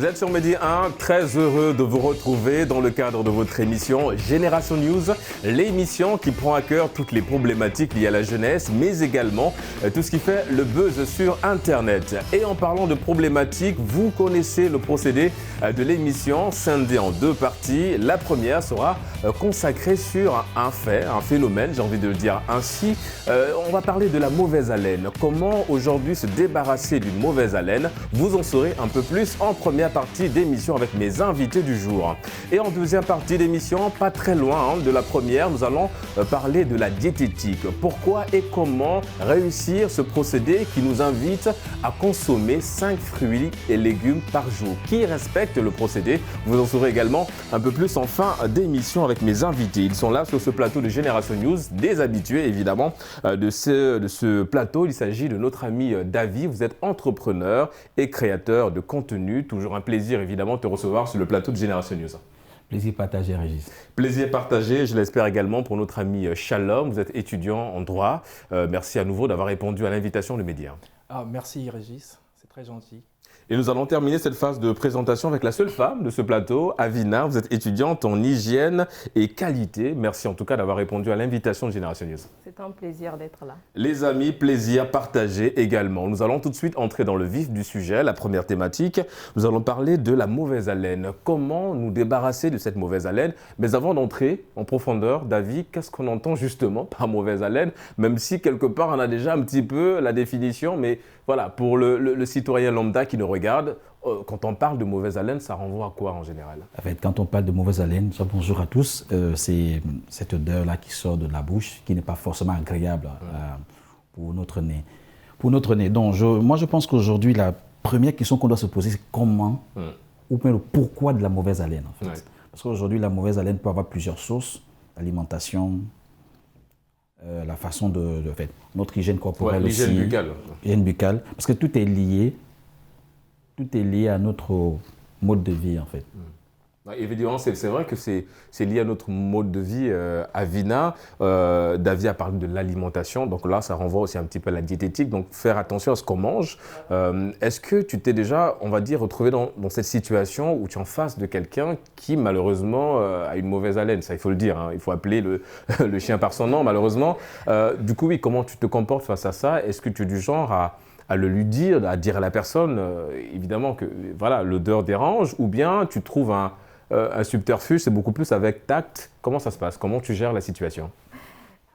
Vous êtes sur Medi 1, très heureux de vous retrouver dans le cadre de votre émission Génération News, l'émission qui prend à cœur toutes les problématiques liées à la jeunesse, mais également tout ce qui fait le buzz sur Internet. Et en parlant de problématiques, vous connaissez le procédé de l'émission, scindée en deux parties. La première sera consacrée sur un fait, un phénomène, j'ai envie de le dire ainsi. On va parler de la mauvaise haleine. Comment aujourd'hui se débarrasser d'une mauvaise haleine? Vous en saurez un peu plus en première partie d'émission avec mes invités du jour. Et en deuxième partie d'émission, pas très loin de la première, nous allons parler de la diététique. Pourquoi et comment réussir ce procédé qui nous invite à consommer 5 fruits et légumes par jour? Qui respecte le procédé? Vous en saurez également un peu plus en fin d'émission avec mes invités. Ils sont là sur ce plateau de Génération News, des habitués évidemment de ce plateau. Il s'agit de notre ami Davy. Vous êtes entrepreneur et créateur de contenu. Toujours un plaisir évidemment de te recevoir sur le plateau de Génération News. Plaisir partagé, Régis. Plaisir partagé, je l'espère également pour notre ami Shalom. Vous êtes étudiant en droit. Merci à nouveau d'avoir répondu à l'invitation de Média. Merci Régis, c'est très gentil. Et nous allons terminer cette phase de présentation avec la seule femme de ce plateau, Avina. Vous êtes étudiante en hygiène et qualité. Merci en tout cas d'avoir répondu à l'invitation de Génération News. C'est un plaisir d'être là. Les amis, plaisir partagé également. Nous allons tout de suite entrer dans le vif du sujet, la première thématique. Nous allons parler de la mauvaise haleine. Comment nous débarrasser de cette mauvaise haleine? Mais avant d'entrer en profondeur, David, qu'est-ce qu'on entend justement par mauvaise haleine? Même si quelque part on a déjà un petit peu la définition, mais voilà, pour le citoyen lambda qui nous regarde, quand on parle de mauvaise haleine, ça renvoie à quoi en général? En fait, quand on parle de mauvaise haleine, bonjour à tous, c'est cette odeur-là qui sort de la bouche, qui n'est pas forcément agréable pour notre nez. Donc, moi, je pense qu'aujourd'hui, la première question qu'on doit se poser, c'est comment ou bien le pourquoi de la mauvaise haleine. En fait. Ouais. Parce qu'aujourd'hui, la mauvaise haleine peut avoir plusieurs sources, l'alimentation, la façon de faire notre hygiène corporelle aussi. L'hygiène buccale. Hygiène buccale, parce que tout est lié à notre mode de vie en fait. Évidemment, c'est vrai que c'est lié à notre mode de vie. Avina, Davy a parlé de l'alimentation, donc là, ça renvoie aussi un petit peu à la diététique, donc faire attention à ce qu'on mange. Est-ce que tu t'es déjà, on va dire, retrouvé dans cette situation où tu es en face de quelqu'un qui, malheureusement, a une mauvaise haleine? Ça, il faut le dire, hein, il faut appeler le chien par son nom, malheureusement. Du coup, oui, comment tu te comportes face à ça? Est-ce que tu es du genre à le lui dire, à dire à la personne, évidemment, que voilà, l'odeur dérange, ou bien tu trouves un subterfuge, c'est beaucoup plus avec tact? Comment ça se passe? Comment tu gères la situation?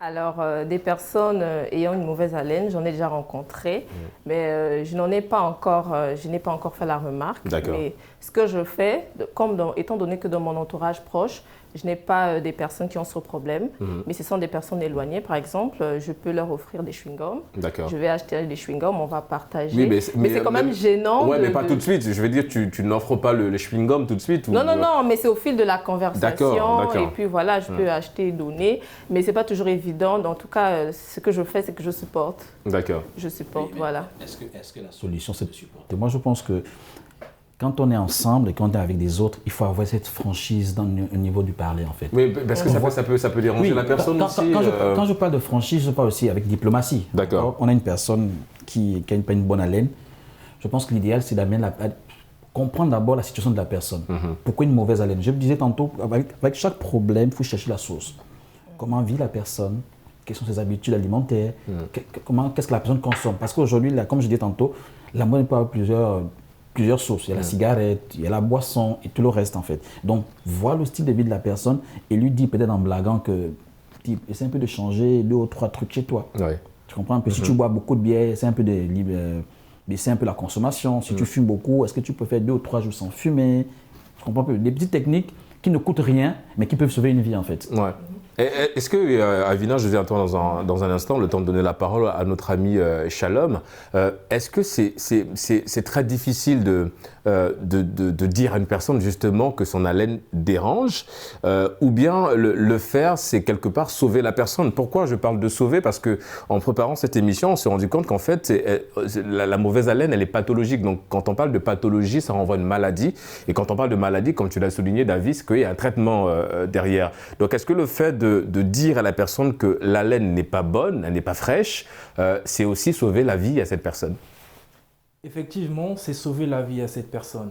Alors, des personnes ayant une mauvaise haleine, j'en ai déjà rencontré, mais je n'ai pas encore fait la remarque. D'accord. Mais ce que je fais, étant donné que dans mon entourage proche, je n'ai pas des personnes qui ont ce problème, mais ce sont des personnes éloignées. Par exemple, je peux leur offrir des chewing-gums. D'accord. Je vais acheter des chewing-gums, on va partager. Oui, mais c'est quand même gênant. Oui, mais pas tout de suite. Je veux dire, tu n'offres pas le chewing-gum tout de suite? Non, mais c'est au fil de la conversation. D'accord. Et puis voilà, je peux acheter et donner. Mais ce n'est pas toujours évident. En tout cas, ce que je fais, c'est que je supporte. D'accord. Je supporte, voilà. Est-ce que la solution, c'est de supporter? Moi, je pense que quand on est ensemble et quand on est avec des autres, il faut avoir cette franchise au niveau du parler, en fait. Oui, parce que ça peut déranger la personne aussi. Quand je parle de franchise, je parle aussi avec diplomatie. D'accord. On a une personne qui n'a pas une bonne haleine. Je pense que l'idéal, c'est d'amener comprendre d'abord la situation de la personne. Pourquoi une mauvaise haleine? Je le disais tantôt, avec chaque problème, il faut chercher la source. Comment vit la personne? Quelles sont ses habitudes alimentaires? Qu'est-ce que la personne consomme? Parce qu'aujourd'hui, comme je disais tantôt, la mode peut avoir plusieurs sources. Il y a la cigarette, il y a la boisson et tout le reste en fait. Donc, voir le style de vie de la personne et lui dire peut-être en blaguant que essaie un peu de changer 2 ou 3 trucs chez toi. Ouais. Tu comprends un peu? Si tu bois beaucoup de bière, essaie un peu de baisser un peu la consommation. Si tu fumes beaucoup, est-ce que tu peux faire 2 ou 3 jours sans fumer? Tu comprends un peu? Des petites techniques qui ne coûtent rien, mais qui peuvent sauver une vie en fait. Ouais. Est-ce que, Avina, je viens à toi dans un instant, le temps de donner la parole à notre ami Shalom, est-ce que c'est très difficile de dire à une personne justement que son haleine dérange, ou bien le faire, c'est quelque part sauver la personne? Pourquoi je parle de sauver? Parce qu'en préparant cette émission, on s'est rendu compte qu'en fait, la mauvaise haleine, elle est pathologique. Donc quand on parle de pathologie, ça renvoie à une maladie. Et quand on parle de maladie, comme tu l'as souligné, David, c'est qu'il y a un traitement derrière. Donc est-ce que le fait de dire à la personne que la laine n'est pas bonne, elle n'est pas fraîche, c'est aussi sauver la vie à cette personne? Effectivement, c'est sauver la vie à cette personne.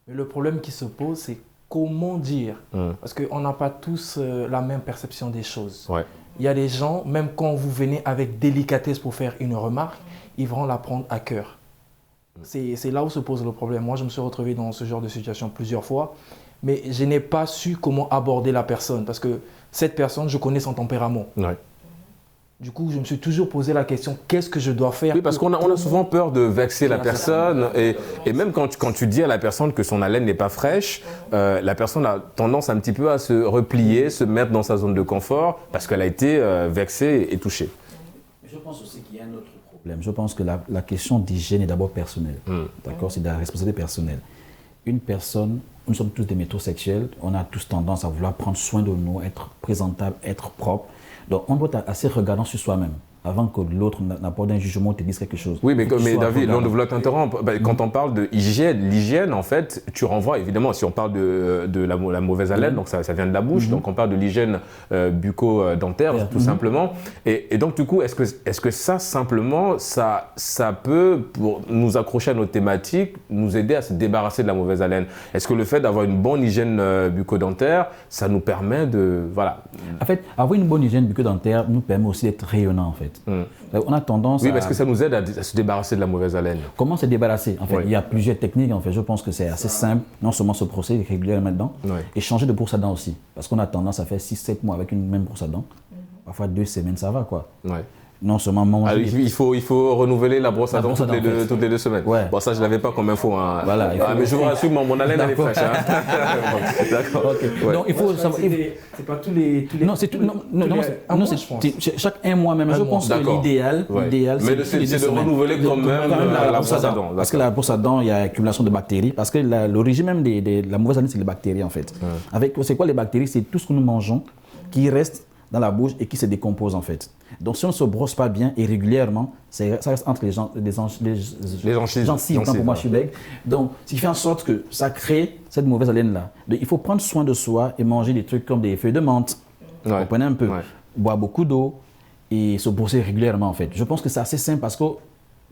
Mais le problème qui se pose, c'est comment dire. Parce qu'on n'a pas tous la même perception des choses. Ouais. Il y a des gens, même quand vous venez avec délicatesse pour faire une remarque, ils vont la prendre à cœur. C'est là où se pose le problème. Moi, je me suis retrouvé dans ce genre de situation plusieurs fois, mais je n'ai pas su comment aborder la personne parce que cette personne, je connais son tempérament. Ouais. Du coup, je me suis toujours posé la question, qu'est-ce que je dois faire? Oui, parce qu'on a souvent peur de vexer la personne. Et même quand tu dis à la personne que son haleine n'est pas fraîche, la personne a tendance un petit peu à se replier, se mettre dans sa zone de confort parce qu'elle a été vexée et touchée. Je pense aussi qu'il y a un autre problème. Je pense que la question d'hygiène est d'abord personnelle. D'accord? C'est de la responsabilité personnelle. Une personne, nous sommes tous des métrosexuels, on a tous tendance à vouloir prendre soin de nous, être présentable, être propre. Donc, on doit être assez regardant sur soi-même avant que l'autre n'apporte un jugement ou te dise quelque chose. Oui, mais David, on doit t'interrompre. Quand on parle de hygiène, l'hygiène, en fait, tu renvoies évidemment, si on parle de la mauvaise haleine, donc ça vient de la bouche, donc on parle de l'hygiène bucco-dentaire, tout simplement. Et donc, du coup, est-ce que ça, simplement, ça peut, pour nous accrocher à notre thématique, nous aider à se débarrasser de la mauvaise haleine? Est-ce que le fait d'avoir une bonne hygiène bucco-dentaire, ça nous permet de... Voilà. En fait, avoir une bonne hygiène bucco-dentaire nous permet aussi d'être rayonnant, en fait. On a tendance Oui, parce que ça nous aide à se débarrasser de la mauvaise haleine. Comment se débarrasser? En fait, Oui. il y a plusieurs techniques. En fait, je pense que c'est assez simple. Non seulement se brosser régulièrement maintenant, et changer de brosse à dents aussi. Parce qu'on a tendance à faire 6-7 mois avec une même brosse à dents. Parfois 2 semaines, ça va quoi. Ouais. Non seulement manger. Alors, il faut renouveler la brosse à dents brosse à dents, toutes les 2 semaines. Ouais. Bon, ça, je ne l'avais pas comme info. Hein. Voilà, mais je vous rassure, mon haleine, elle est fraîche. Hein. D'accord. Ok. Donc, il faut savoir. C'est pas tous les... Non, c'est tout. Non, je pense. Chaque 1 mois même. Je pense que l'idéal, Ouais. l'idéal, Mais c'est de renouveler quand même la brosse à dents. Parce que la brosse à dents, il y a accumulation de bactéries. Parce que l'origine même de la mauvaise haleine, c'est les bactéries en fait. C'est quoi les bactéries? C'est tout ce que nous mangeons qui reste dans la bouche et qui se décompose en fait. Donc si on ne se brosse pas bien et régulièrement, ça reste entre les gencives. Pour moi, je suis bègue. Donc ce qui fait en sorte que ça crée cette mauvaise haleine là. Donc il faut prendre soin de soi et manger des trucs comme des feuilles de menthe. Vous comprenez un peu. Boire beaucoup d'eau et se brosser régulièrement en fait. Je pense que c'est assez simple parce que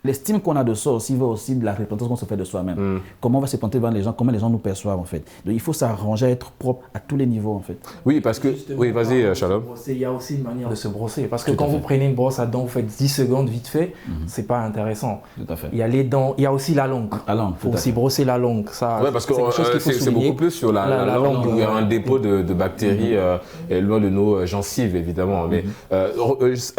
l'estime qu'on a de soi aussi va aussi de la représentation qu'on se fait de soi-même. Comment on va se présenter devant les gens, comment les gens nous perçoivent en fait. Donc il faut s'arranger à être propre à tous les niveaux en fait. Oui, parce que... Oui, vas-y, Shalom. Il y a aussi une manière de se brosser. Parce que quand vous prenez une brosse à dents, vous faites 10 secondes vite fait, c'est pas intéressant. Tout à fait. Il y a les dents, il y a aussi la langue. La langue, Il faut aussi brosser la langue. Oui, parce que c'est beaucoup plus sur la langue où il y a un dépôt de bactéries loin de nos gencives, évidemment. Mais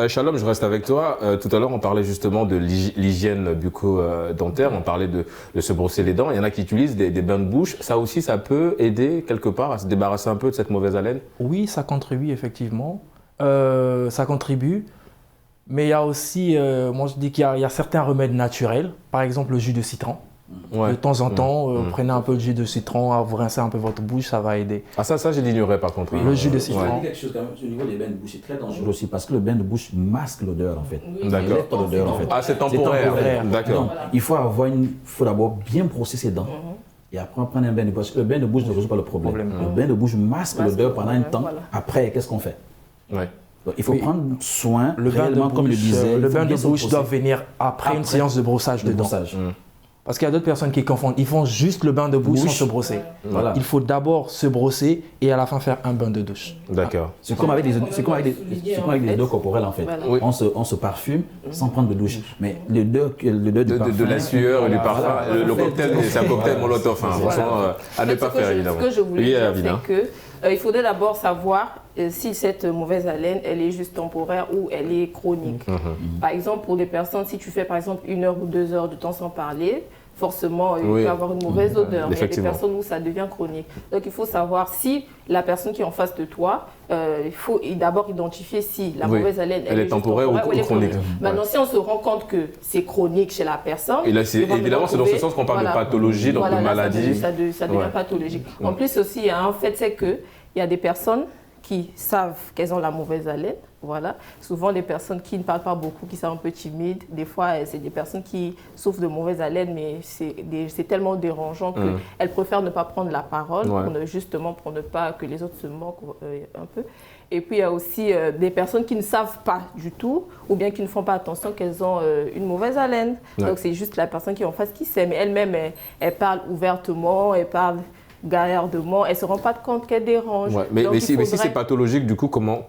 Shalom, je reste avec toi. Tout à l'heure, on parlait justement de l'hygiène bucco-dentaire, on parlait de se brosser les dents. Il y en a qui utilisent des bains de bouche. Ça aussi, ça peut aider quelque part à se débarrasser un peu de cette mauvaise haleine? Oui, ça contribue effectivement. Ça contribue. Mais il y a aussi, moi je dis qu'il y a certains remèdes naturels. Par exemple, le jus de citron. Ouais. De temps en temps, prenez un peu de jus de citron, vous rincez un peu votre bouche, ça va aider. Ah ça je l'ignorais par contre. Le jus de citron. Il y a quelque chose quand même au niveau des bains de bouche, c'est très dangereux aussi parce que le bain de bouche masque l'odeur en fait. D'accord. L'odeur en fait. Ah c'est temporaire. D'accord. Donc, il faut d'abord bien brosser ses dents. Et après, on prend un bain de bouche. Le bain de bouche ne résout pas le problème. Le bain de bouche masque l'odeur pendant un temps. Après, qu'est-ce qu'on fait? Ouais. Donc, il faut prendre soin, le bain de bouche, comme le disait. Le bain de bouche doit venir après une séance de brossage de dents. Parce qu'il y a d'autres personnes qui confondent. Ils font juste le bain de bouche sans se brosser. Voilà. Il faut d'abord se brosser et à la fin faire un bain de douche. D'accord. C'est comme avec les odeurs corporelles en fait. Voilà. Oui. On se parfume sans prendre de douche. Mais l'odeur du parfum... De la sueur et du parfum. Le cocktail, c'est un cocktail molotov. Franchement, à ne pas faire évidemment. Ce que je voulais dire, c'est que il faudrait d'abord savoir si cette mauvaise haleine, elle est juste temporaire ou elle est chronique. Par exemple, pour des personnes, si tu fais par exemple 1 heure ou 2 heures de temps sans parler, forcément, il peut avoir une mauvaise odeur. Mais il y a des personnes où ça devient chronique. Donc, il faut savoir si la personne qui est en face de toi, il faut d'abord identifier si la mauvaise haleine, elle est temporaire ou chronique. Maintenant, si on se rend compte que c'est chronique chez la personne... Et là, évidemment, c'est dans ce sens qu'on parle de pathologie, donc de maladie. Ça devient pathologique. En plus aussi, il y a un fait, c'est qu'il y a des personnes qui savent qu'elles ont la mauvaise haleine. Voilà. Souvent, des personnes qui ne parlent pas beaucoup, qui sont un peu timides. Des fois, c'est des personnes qui souffrent de mauvaise haleine, mais c'est tellement dérangeant qu'elles préfèrent ne pas prendre la parole, justement pour ne pas que les autres se moquent un peu. Et puis il y a aussi des personnes qui ne savent pas du tout ou bien qui ne font pas attention qu'elles ont une mauvaise haleine. Ouais. Donc c'est juste la personne qui est en face qui sait. Mais elle-même, elle parle ouvertement, elle parle gaillardement, elle ne se rend pas compte qu'elle dérange. Ouais, mais si faudrait... c'est pathologique, du coup, comment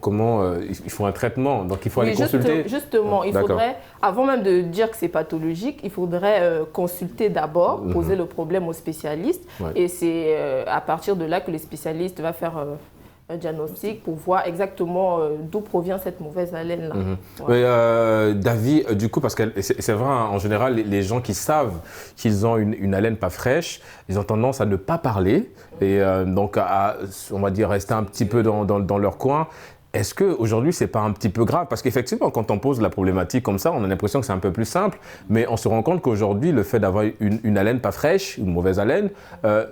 il faut un traitement? Donc il faut aller consulter? Justement, il faudrait, avant même de dire que c'est pathologique, il faudrait consulter d'abord, poser le problème au spécialiste. Ouais. Et c'est à partir de là que le spécialiste va faire un diagnostic pour voir exactement d'où provient cette mauvaise haleine-là. Mais David, du coup, parce que c'est vrai, hein, en général, les gens qui savent qu'ils ont une haleine pas fraîche, ils ont tendance à ne pas parler et donc à, on va dire, rester un petit peu dans leur coin. Est-ce qu'aujourd'hui, ce n'est pas un petit peu grave? Parce qu'effectivement, quand on pose la problématique comme ça, on a l'impression que c'est un peu plus simple, mais on se rend compte qu'aujourd'hui, le fait d'avoir une haleine pas fraîche, une mauvaise haleine,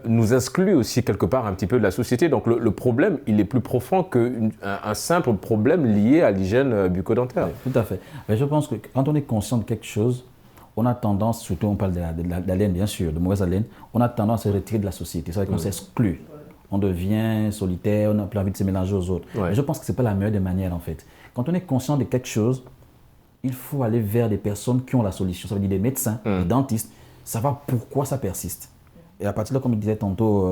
nous exclut aussi quelque part un petit peu de la société. Donc le problème, il est plus profond qu'un simple problème lié à l'hygiène bucco-dentaire. Oui, tout à fait. Mais je pense que quand on est conscient de quelque chose, on a tendance, surtout on parle de l'haleine, bien sûr, de mauvaise haleine, on a tendance à se retirer de la société. C'est-à-dire qu'on s'exclut. On devient solitaire, on n'a plus envie de se mélanger aux autres. Ouais. Mais je pense que ce n'est pas la meilleure des manières en fait. Quand on est conscient de quelque chose, il faut aller vers des personnes qui ont la solution. Ça veut dire des médecins, des dentistes, savoir pourquoi ça persiste. Et à partir de là, comme je disais tantôt,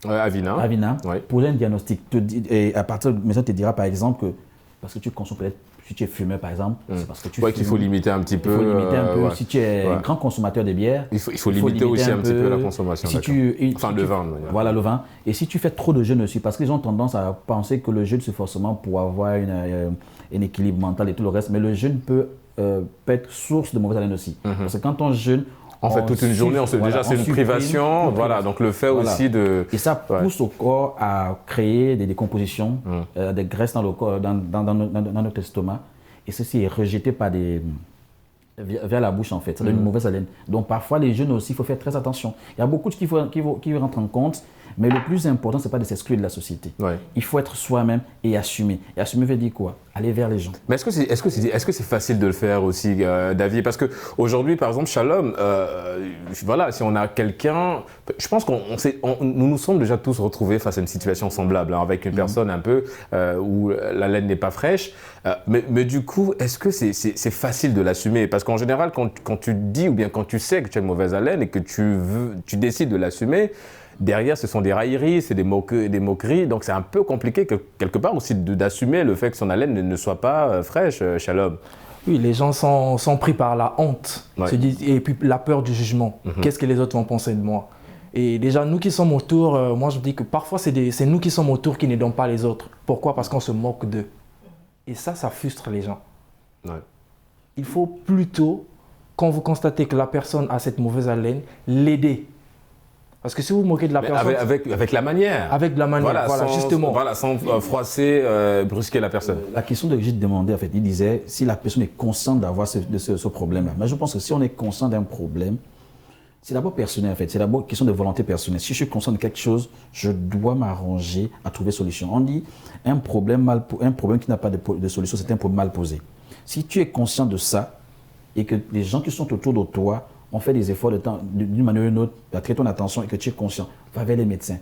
Avina, ouais. poser un diagnostic. Et à partir de là, le médecin te dira par exemple que parce que tu consommes peut-être, si tu es fumeur par exemple, c'est parce que tu fumes. Qu'il faut limiter un petit peu. Il faut limiter un peu. Ouais. Si tu es un grand consommateur de bière, il faut limiter aussi un petit peu la consommation. Le vin. Voilà, le vin. Et si tu fais trop de jeûne aussi, parce qu'ils ont tendance à penser que le jeûne, c'est forcément pour avoir un équilibre mental et tout le reste, mais le jeûne peut être source de mauvaise haleine aussi. Parce que quand on jeûne, en fait, toute une journée, c'est une privation. Voilà, donc le fait aussi de... Et ça pousse au corps à créer des décompositions, des graisses dans le corps, dans notre estomac. Et ceci est rejeté par vers la bouche, en fait. Ça donne une mauvaise haleine. Donc, parfois, les jeunes aussi, il faut faire très attention. Il y a beaucoup de choses qui rentrent en compte, mais le plus important, ce n'est pas de s'exclure de la société. Ouais. Il faut être soi-même et assumer. Et assumer veut dire quoi? Aller vers les gens. Mais est-ce que c'est facile de le faire aussi, David? Parce qu'aujourd'hui, par exemple, Shalom, voilà, si on a quelqu'un... Je pense nous nous sommes déjà tous retrouvés face à une situation semblable, hein, avec une personne un peu où la laine n'est pas fraîche. Mais du coup, est-ce que c'est facile de l'assumer? Parce qu'en général, quand tu dis ou bien quand tu sais que tu as une mauvaise haleine et que tu décides de l'assumer, derrière, ce sont des railleries, c'est des moqueries. Donc, c'est un peu compliqué quelque part aussi d'assumer le fait que son haleine ne soit pas fraîche, Shalom. Oui, les gens sont pris par la honte et puis la peur du jugement. Qu'est-ce que les autres vont penser de moi? Et déjà, nous qui sommes autour, moi je dis que parfois c'est nous qui sommes autour qui n'aidons pas les autres. Pourquoi? Parce qu'on se moque d'eux. Et ça frustre les gens. Ouais. Il faut plutôt, quand vous constatez que la personne a cette mauvaise haleine, l'aider. Parce que si vous vous moquez de la personne... Avec la manière. Avec la manière, voilà, justement. Voilà, sans froisser, brusquer la personne. La question que j'ai demandé, en fait, il disait si la personne est consciente d'avoir ce problème-là. Mais je pense que si on est conscient d'un problème, c'est d'abord personnel, en fait. C'est d'abord une question de volonté personnelle. Si je suis conscient de quelque chose, je dois m'arranger à trouver solution. On dit un problème qui n'a pas de solution, c'est un problème mal posé. Si tu es conscient de ça et que les gens qui sont autour de toi ont fait des efforts d'une manière ou d'une autre, attirer ton attention et que tu es conscient, va vers les médecins.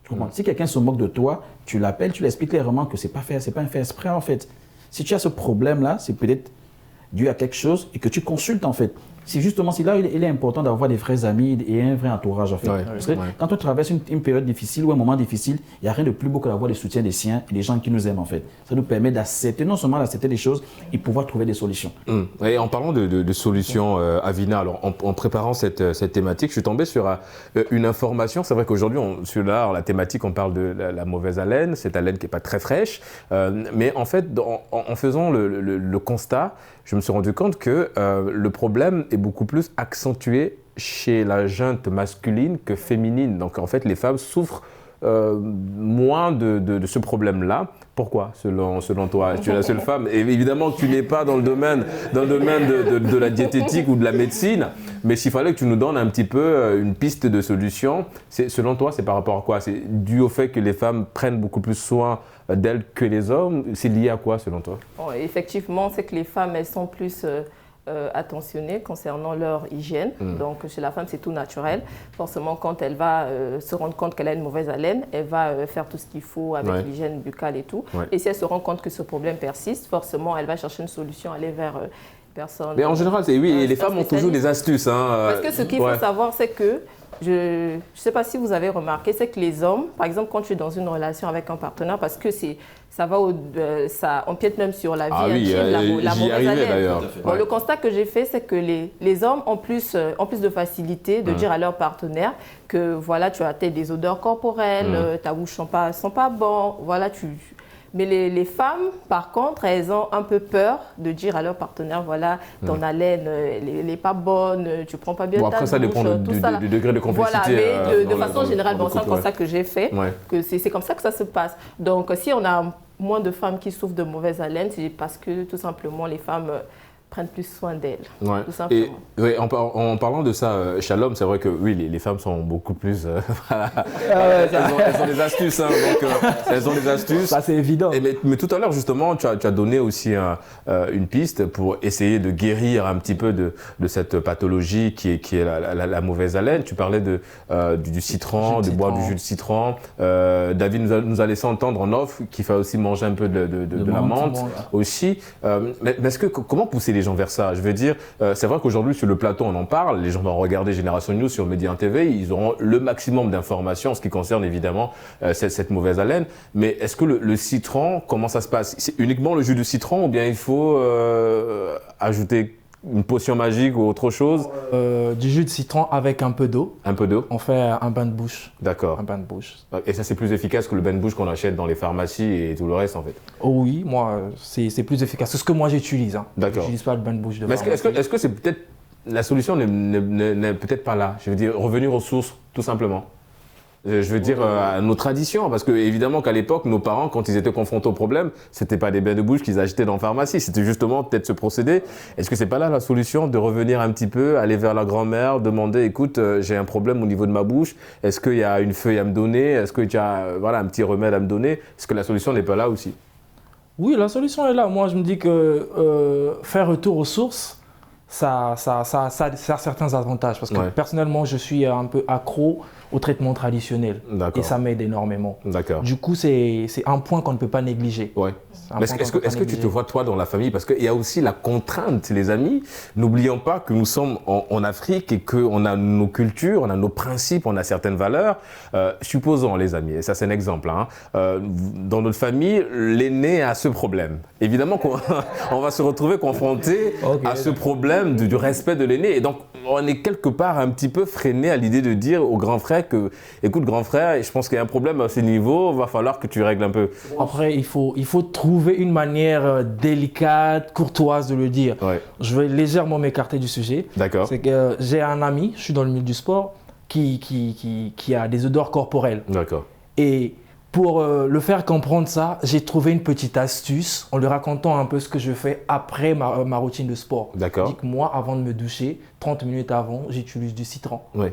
Tu comprends? Si quelqu'un se moque de toi, tu l'appelles, tu lui expliques clairement que c'est pas un fait exprès en fait. Si tu as ce problème-là, c'est peut-être dû à quelque chose et que tu consultes en fait. C'est justement là il est important d'avoir des vrais amis et un vrai entourage en fait. Parce que quand on traverse une période difficile ou un moment difficile, il n'y a rien de plus beau que d'avoir le soutien des siens et des gens qui nous aiment en fait. Ça nous permet d'accepter, non seulement d'accepter des choses et pouvoir trouver des solutions. Et en parlant de solutions, Avina, alors en préparant cette thématique, je suis tombé sur une information. C'est vrai qu'aujourd'hui, sur la thématique, on parle de la mauvaise haleine, cette haleine qui n'est pas très fraîche. Mais en fait, en faisant le constat, je me suis rendu compte que le problème est beaucoup plus accentué chez la junte masculine que féminine. Donc en fait, les femmes souffrent moins de ce problème-là. Pourquoi, selon toi? Tu es la seule femme. Et évidemment que tu n'es pas dans le domaine de la diététique ou de la médecine, mais s'il fallait que tu nous donnes un petit peu une piste de solution, selon toi, c'est par rapport à quoi? C'est dû au fait que les femmes prennent beaucoup plus soin d'elles que les hommes? C'est lié à quoi, selon toi? Effectivement, c'est que les femmes, elles sont plus attentionnées concernant leur hygiène. Donc, chez la femme, c'est tout naturel. Forcément, quand elle va se rendre compte qu'elle a une mauvaise haleine, elle va faire tout ce qu'il faut avec l'hygiène buccale et tout. Et si elle se rend compte que ce problème persiste, forcément, elle va chercher une solution, aller vers personne. Mais en général, les femmes ont toujours des astuces. Parce que ce qu'il faut savoir, c'est que je ne sais pas si vous avez remarqué, c'est que les hommes, par exemple, quand tu es dans une relation avec un partenaire, parce que ça empiète même sur la vie intime, la mauvaise haleine. Bon, le constat que j'ai fait, c'est que les hommes ont plus de facilité de dire à leur partenaire que voilà, tu as des odeurs corporelles, ta bouche sent pas bon, voilà, Mais les femmes, par contre, elles ont un peu peur de dire à leur partenaire, voilà, ton haleine, elle n'est pas bonne, tu ne prends pas bien ta douche. Après, ça dépend du degré de complicité. Voilà, mais de façon générale, c'est un constat que j'ai fait, que c'est comme ça que ça se passe. Donc, si on a moins de femmes qui souffrent de mauvaise haleine, c'est parce que, tout simplement, les femmes prennent plus soin d'elles, tout simplement. Et en parlant de ça, Shalom, c'est vrai que oui, les femmes sont beaucoup plus... elles ont des astuces, donc elles ont des astuces. Ça, c'est évident. Mais tout à l'heure, justement, tu as donné aussi une piste pour essayer de guérir un petit peu de cette pathologie qui est la mauvaise haleine. Tu parlais du citron, de boire du jus de citron. David nous a laissé entendre en off qu'il fallait aussi manger un peu de la menthe aussi. Mais comment pousser les gens vers ça? Je veux dire, c'est vrai qu'aujourd'hui sur le plateau on en parle, les gens vont regarder Génération News sur Média TV, ils auront le maximum d'informations en ce qui concerne évidemment cette mauvaise haleine. Mais est-ce que le citron, comment ça se passe? C'est uniquement le jus de citron ou bien il faut ajouter une potion magique ou autre chose? Du jus de citron avec un peu d'eau. Un peu d'eau? On fait un bain de bouche. D'accord. Un bain de bouche. Et ça, c'est plus efficace que le bain de bouche qu'on achète dans les pharmacies et tout le reste, en fait? Oh oui, moi, c'est plus efficace. C'est ce que moi, j'utilise. D'accord. Je n'utilise pas le bain de bouche de pharmacie. Est-ce que c'est peut-être... La solution n'est peut-être pas là. Je veux dire, revenir aux sources, tout simplement. Je veux dire, à nos traditions, parce que évidemment qu'à l'époque, nos parents, quand ils étaient confrontés au problème, c'était pas des bains de bouche qu'ils achetaient dans la pharmacie, c'était justement peut-être ce procédé. Est-ce que c'est pas là la solution de revenir un petit peu, aller vers la grand-mère, demander, écoute, j'ai un problème au niveau de ma bouche, est-ce qu'il y a une feuille à me donner, est-ce que tu as un petit remède à me donner? Est-ce que la solution n'est pas là aussi? Oui, la solution est là. Moi, je me dis que faire retour aux sources, ça a certains avantages. Parce que personnellement, je suis un peu accro au traitement traditionnel. Et ça m'aide énormément. D'accord. Du coup, c'est un point qu'on ne peut pas négliger. Ouais. Est-ce que tu te vois, toi, dans la famille? Parce qu'il y a aussi la contrainte, les amis. N'oublions pas que nous sommes en Afrique et qu'on a nos cultures, on a nos principes, on a certaines valeurs. Supposons, les amis, et ça c'est un exemple, dans notre famille, l'aîné a ce problème. Évidemment qu'on va se retrouver confronté à ce problème du respect de l'aîné. Et donc, on est quelque part un petit peu freiné à l'idée de dire au grand frère que, écoute, grand frère, je pense qu'il y a un problème à ce niveau, il va falloir que tu règles un peu. Après, il faut trouver une manière délicate, courtoise de le dire. Ouais. Je vais légèrement m'écarter du sujet. D'accord. C'est que j'ai un ami, je suis dans le milieu du sport, qui a des odeurs corporelles. D'accord. Et pour le faire comprendre ça, j'ai trouvé une petite astuce en lui racontant un peu ce que je fais après ma routine de sport. D'accord. Je dis que moi, avant de me doucher, 30 minutes avant, j'utilise du citron. Oui.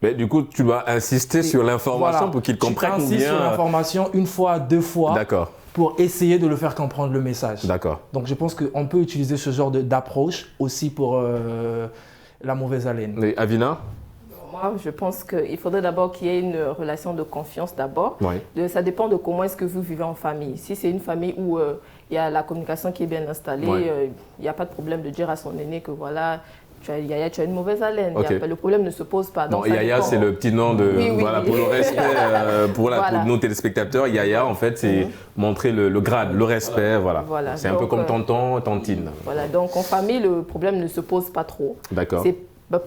Mais du coup, tu vas insister sur l'information pour qu'il comprenne bien. J'insiste sur l'information une fois, deux fois. D'accord. Pour essayer de le faire comprendre le message. D'accord. Donc je pense qu'on peut utiliser ce genre d'approche aussi pour la mauvaise haleine. Et Avina? Moi, je pense qu'il faudrait d'abord qu'il y ait une relation de confiance d'abord. Oui. Ça dépend de comment est-ce que vous vivez en famille. Si c'est une famille où il y a la communication qui est bien installée, il n'y a pas de problème de dire à son aîné que voilà, Yaya, tu as une mauvaise haleine. Okay. Le problème ne se pose pas. Donc, non, Yaya, c'est le petit nom de, pour le respect, pour nos téléspectateurs. Yaya, en fait, c'est montrer le grade, le respect. Voilà. C'est un peu comme tonton, tantine. Voilà, donc en famille, le problème ne se pose pas trop. D'accord.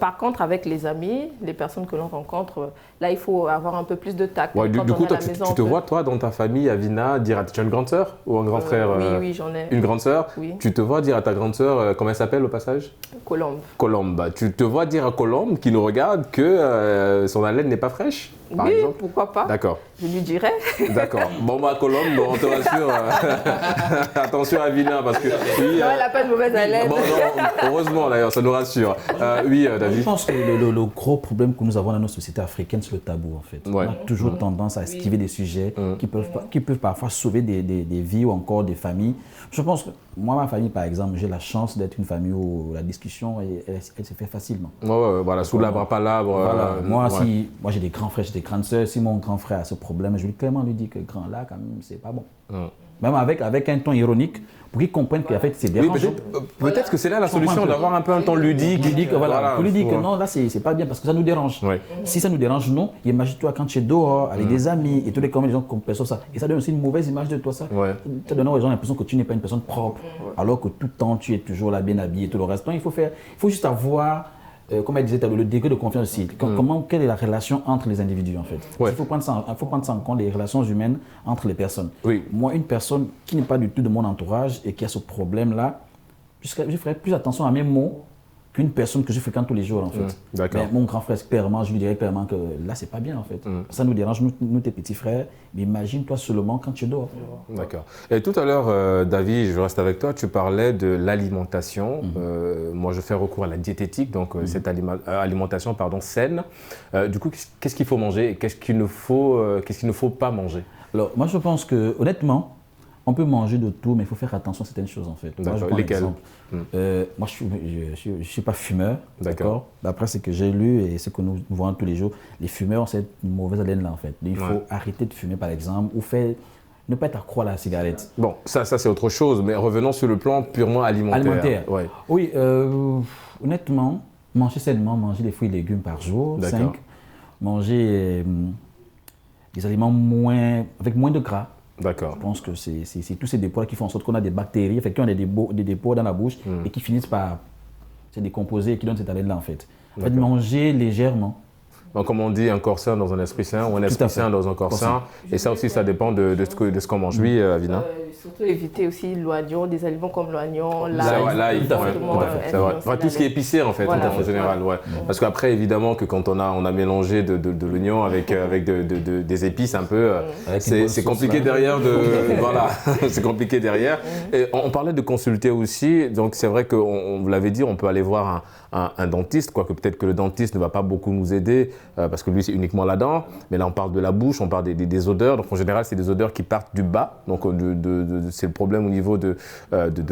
Par contre, avec les amis, les personnes que l'on rencontre, là, il faut avoir un peu plus de tact. Ouais, du coup, toi, tu te vois, toi, dans ta famille, Avina, dire à... Tu as une grande sœur ou un grand frère? Oui, j'en ai. Une grande sœur? Oui. Tu te vois dire à ta grande sœur, comment elle s'appelle au passage? Colombe. Colombe. Tu te vois dire à Colombe, qui nous regarde, que son haleine n'est pas fraîche? par Oui, exemple? pourquoi pas. D'accord. Je lui dirais. D'accord. Bon, ma Colombe, on te rassure. Attention à Vina, parce que... Oui, Non, elle n'a pas de mauvaise haleine. bon, non, heureusement d'ailleurs, ça nous rassure. Oui, Je David. pense que le gros problème que nous avons dans nos sociétés africaines, c'est le tabou en fait. Ouais. On a toujours tendance à esquiver des sujets qui peuvent parfois sauver des vies ou encore des familles. Je pense que moi, ma famille par exemple, j'ai la chance d'être une famille où la discussion elle se fait facilement. Ouais, voilà, sous l'arbre à palabre. Voilà. Moi, ouais. moi j'ai des grands frères, j'ai des grandes sœurs. Si mon grand frère a ce problème, je vais clairement lui dire que grand là, quand même, c'est pas bon. Même avec un ton ironique, pour qu'il comprenne qu'en fait c'est Oui, dérangeant. peut-être que c'est là la Je comprends solution, un peu. d'avoir un peu un ton ludique. Lui dit que voilà, pour lui dire que faut- non, là c'est pas bien parce que ça nous dérange. Ouais. Si ça nous dérange, non, imagine-toi quand tu es dehors avec des amis et tous les gens qu'on perçoivent ça. Et ça donne aussi une mauvaise image de toi, ça. Ouais. Ça donne aux gens l'impression que tu n'es pas une personne propre, alors que tout le temps tu es toujours là bien habillé et tout le reste. Donc il faut juste avoir, comme elle disait, le degré de confiance aussi. Quelle est la relation entre les individus en fait. Ouais. Il faut prendre ça en compte, les relations humaines entre les personnes. Oui. Moi, une personne qui n'est pas du tout de mon entourage et qui a ce problème-là, je ferais plus attention à mes mots qu'une personne que je fréquente tous les jours en fait. D'accord. Mais mon grand frère, clairement, je lui dirais clairement que là, c'est pas bien en fait. Ça nous dérange, nous tes petits frères, mais imagine-toi seulement quand tu dors. D'accord. Et tout à l'heure, David, je reste avec toi, tu parlais de l'alimentation. Moi, je fais recours à la diététique, donc cette alimentation saine. Du coup, qu'est-ce qu'il faut manger et qu'est-ce qu'il ne faut pas manger? Alors, moi, je pense que, honnêtement, on peut manger de tout, mais il faut faire attention à certaines choses en fait. Moi, je prends Lesquelles? l'exemple. Moi, je suis pas fumeur, D'accord. d'accord. D'après ce que j'ai lu et ce que nous voyons tous les jours, les fumeurs ont cette mauvaise haleine là en fait. Il faut arrêter de fumer par exemple ou ne pas être accro à la cigarette. Bon, ça c'est autre chose, mais revenons sur le plan purement alimentaire. Ouais. Oui, honnêtement, manger sainement, manger des fruits et légumes par jour, D'accord. 5, manger des aliments avec moins de gras. D'accord. Je pense que c'est tous ces dépôts qui font en sorte qu'on a des bactéries, qui ont des dépôts dans la bouche et qui finissent par se décomposer et qui donnent cette haleine-là en fait. En fait, manger légèrement. Donc, comme on dit, un corps sain dans un esprit sain ou un Tout esprit à fait. sain dans un corps sain. Et ça aussi, ça dépend de ce qu'on mange. Oui, Avina. Surtout éviter aussi l'oignon, des aliments comme l'oignon, L'ail, tout à fait, justement, tout à fait, c'est vrai. influencer Tout ce qui est la épicé en fait, Voilà, en général. Ouais. Parce qu'après, évidemment, que quand on a mélangé de l'oignon avec des épices un peu, Avec une bonne c'est sauce, compliqué là. derrière voilà, c'est compliqué derrière. Et on parlait de consulter aussi, donc c'est vrai qu'on vous l'avait dit, on peut aller voir un dentiste, quoique peut-être que le dentiste ne va pas beaucoup nous aider parce que lui c'est uniquement la dent, mais là on parle de la bouche, on parle des odeurs, donc en général c'est des odeurs qui partent du bas, donc c'est le problème au niveau de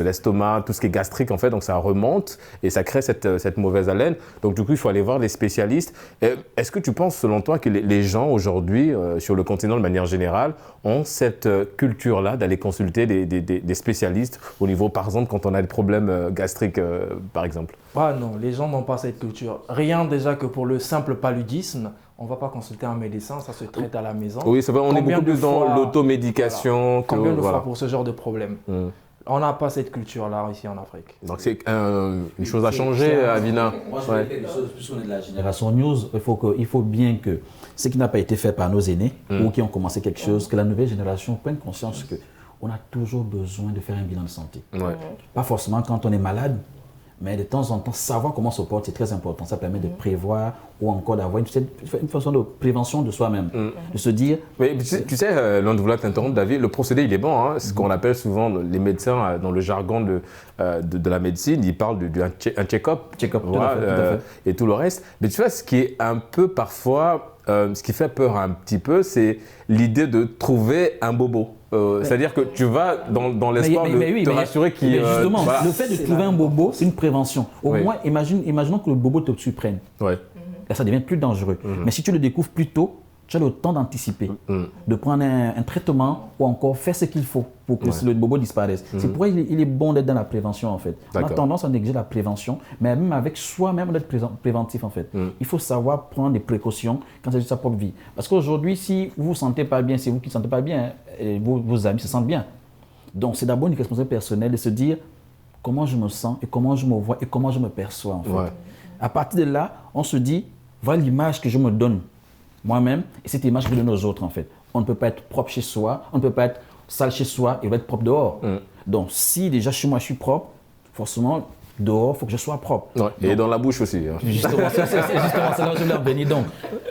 l'estomac, tout ce qui est gastrique en fait, donc ça remonte et ça crée cette mauvaise haleine, donc du coup il faut aller voir les spécialistes. Est-ce que tu penses selon toi que les gens aujourd'hui sur le continent de manière générale ont cette culture-là d'aller consulter des spécialistes au niveau par exemple quand on a des problèmes gastriques par exemple? Ah non, les gens n'ont pas cette culture. Rien déjà que pour le simple paludisme, on ne va pas consulter un médecin, ça se traite à la maison. Oui, c'est vrai, on est Combien beaucoup de plus dans fois- l'automédication. Combien de voilà. fois pour ce genre de problème? On n'a pas cette culture-là ici en Afrique. Donc c'est une chose à changer, Avina. Moi, je dirais quelque chose, puisqu'on est de la génération news, il faut bien que ce qui n'a pas été fait par nos aînés ou qui ont commencé quelque chose, que la nouvelle génération prenne conscience qu'on a toujours besoin de faire un bilan de santé. Ouais. Pas forcément quand on est malade, mais de temps en temps, savoir comment se porte, c'est très important. Ça permet de prévoir ou encore d'avoir une façon de prévention de soi-même. De se dire... Mais tu sais, loin de vouloir t'interrompre, David, le procédé, il est bon. Hein. Ce qu'on appelle souvent les médecins, dans le jargon de la médecine, ils parlent d'un check-up. Check-up, tout Voilà, à fait, tout à fait. et tout le reste. Mais tu vois, ce qui est un peu parfois, ce qui fait peur un petit peu, c'est l'idée de trouver un bobo. C'est-à-dire que tu vas dans l'espoir de te rassurer qu'il... Mais justement, voilà. le fait de trouver un bobo, c'est une prévention. Au Oui. moins, imaginons que le bobo te surprenne. Ouais. Là, ça devient plus dangereux. Mais si tu le découvres plus tôt, tu as le temps d'anticiper, de prendre un traitement ou encore faire ce qu'il faut pour que le bobo disparaisse. C'est pourquoi il est bon d'être dans la prévention en fait. On a D'accord. tendance à négliger la prévention, mais même avec soi-même d'être préventif en fait. Il faut savoir prendre des précautions quand il s'agit de sa propre vie. Parce qu'aujourd'hui, si vous ne vous sentez pas bien, c'est vous qui ne vous sentez pas bien, et vos amis se sentent bien. Donc c'est d'abord une responsabilité personnelle de se dire comment je me sens et comment je me vois et comment je me perçois en fait. Ouais. À partir de là, on se dit, voilà l'image que je me donne moi-même et cette image que je donne aux autres en fait. On ne peut pas être propre chez soi, on ne peut pas être sale chez soi et on va être propre dehors. Donc si déjà chez moi je suis propre, forcément dehors, il faut que je sois propre. Ouais, et dans la bouche aussi. Hein. Justement, c'est là où je leur bénis. Donc,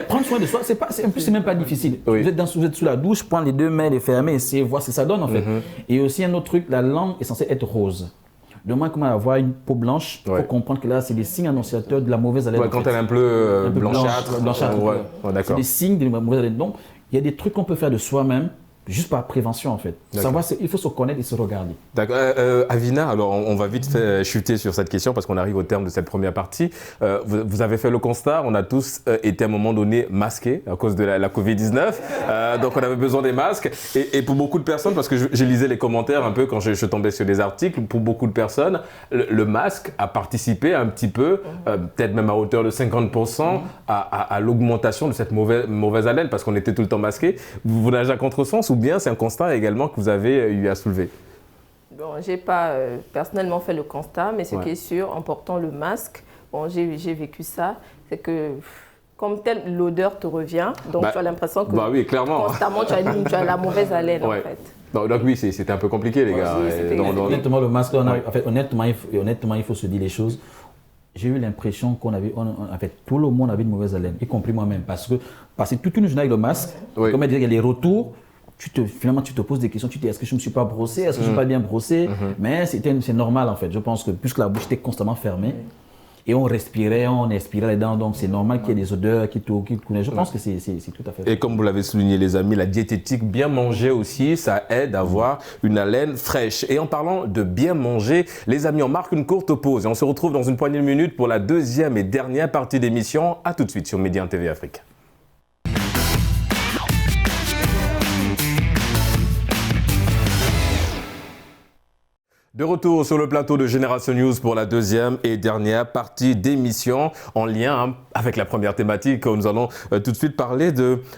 prendre soin de soi, en plus, c'est même pas difficile. Oui. Vous êtes sous la douche, prendre les deux mains, les fermer, essayer de voir ce que ça donne en fait. Et aussi un autre truc, la langue est censée être rose. De moins comment avoir une peau blanche, il faut comprendre que là, c'est des signes annonciateurs de la mauvaise haleine. Ouais, quand elle est un peu blanchâtre. Ouais, d'accord. C'est des signes de la mauvaise haleine. Donc, il y a des trucs qu'on peut faire de soi-même, juste par prévention en fait. Savoir, il faut se connaître et se regarder. D'accord. Avina, alors on va vite chuter sur cette question parce qu'on arrive au terme de cette première partie. Vous avez fait le constat, on a tous été à un moment donné masqués à cause de la Covid-19. Donc on avait besoin des masques. Et pour beaucoup de personnes, parce que je lisais les commentaires un peu quand je tombais sur des articles, pour beaucoup de personnes, le masque a participé un petit peu, peut-être même à hauteur de 50%, à l'augmentation de cette mauvaise haleine parce qu'on était tout le temps masqués. Vous nagez à contresens ou bien c'est un constat également que vous avez eu à soulever? Bon, je n'ai pas personnellement fait le constat, mais ce qui est sûr, en portant le masque, bon, j'ai vécu ça, c'est que comme telle, l'odeur te revient, donc tu as l'impression que oui, clairement. Constamment tu as la mauvaise haleine en fait. Donc oui, c'était un peu compliqué les gars. Honnêtement, le masque, honnêtement, il faut se dire les choses. J'ai eu l'impression qu'on avait, tout le monde avait une mauvaise haleine, y compris moi-même, parce que passer toute une journée avec le masque, comme elle disait, il y a les retours. Finalement, tu te poses des questions, tu te dis est-ce que je ne me suis pas brossé, est-ce que je ne suis pas bien brossé, mais c'est normal en fait. Je pense que puisque la bouche était constamment fermée et on respirait, on expirait les dents, donc c'est normal qu'il y ait des odeurs qui tournent. Je pense que c'est tout à fait. Et comme vous l'avez souligné les amis, la diététique, bien manger aussi, ça aide à avoir une haleine fraîche. Et en parlant de bien manger, les amis, on marque une courte pause et on se retrouve dans une poignée de minutes pour la deuxième et dernière partie d'émission. À tout de suite sur Média TV Afrique. De retour sur le plateau de Génération News pour la deuxième et dernière partie d'émission en lien avec la première thématique. Nous allons tout de suite parler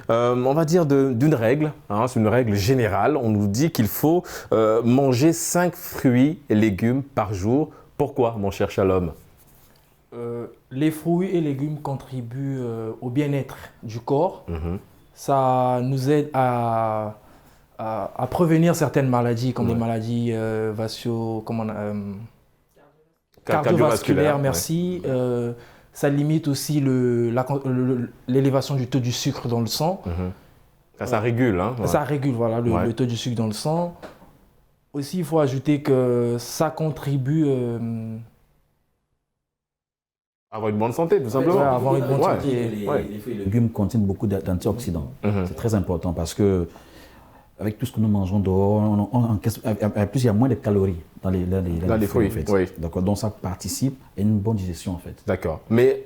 on va dire d'une règle. C'est une règle générale. On nous dit qu'il faut manger 5 fruits et légumes par jour. Pourquoi, mon cher Shalom? Les fruits et légumes contribuent au bien-être du corps. Ça nous aide à prévenir certaines maladies comme les maladies cardiovasculaires, merci. Ça limite aussi l'élévation du taux du sucre dans le sang. Ça régule. Ça régule le taux du sucre dans le sang. Aussi, il faut ajouter que ça contribue avoir une bonne santé, tout simplement. Avoir une bonne santé. Les fruits et légumes contiennent beaucoup d'antioxydants. C'est très important parce que avec tout ce que nous mangeons dehors, en plus il y a moins de calories dans les fruits en fait. Oui. Donc ça participe à une bonne digestion en fait. D'accord. Mais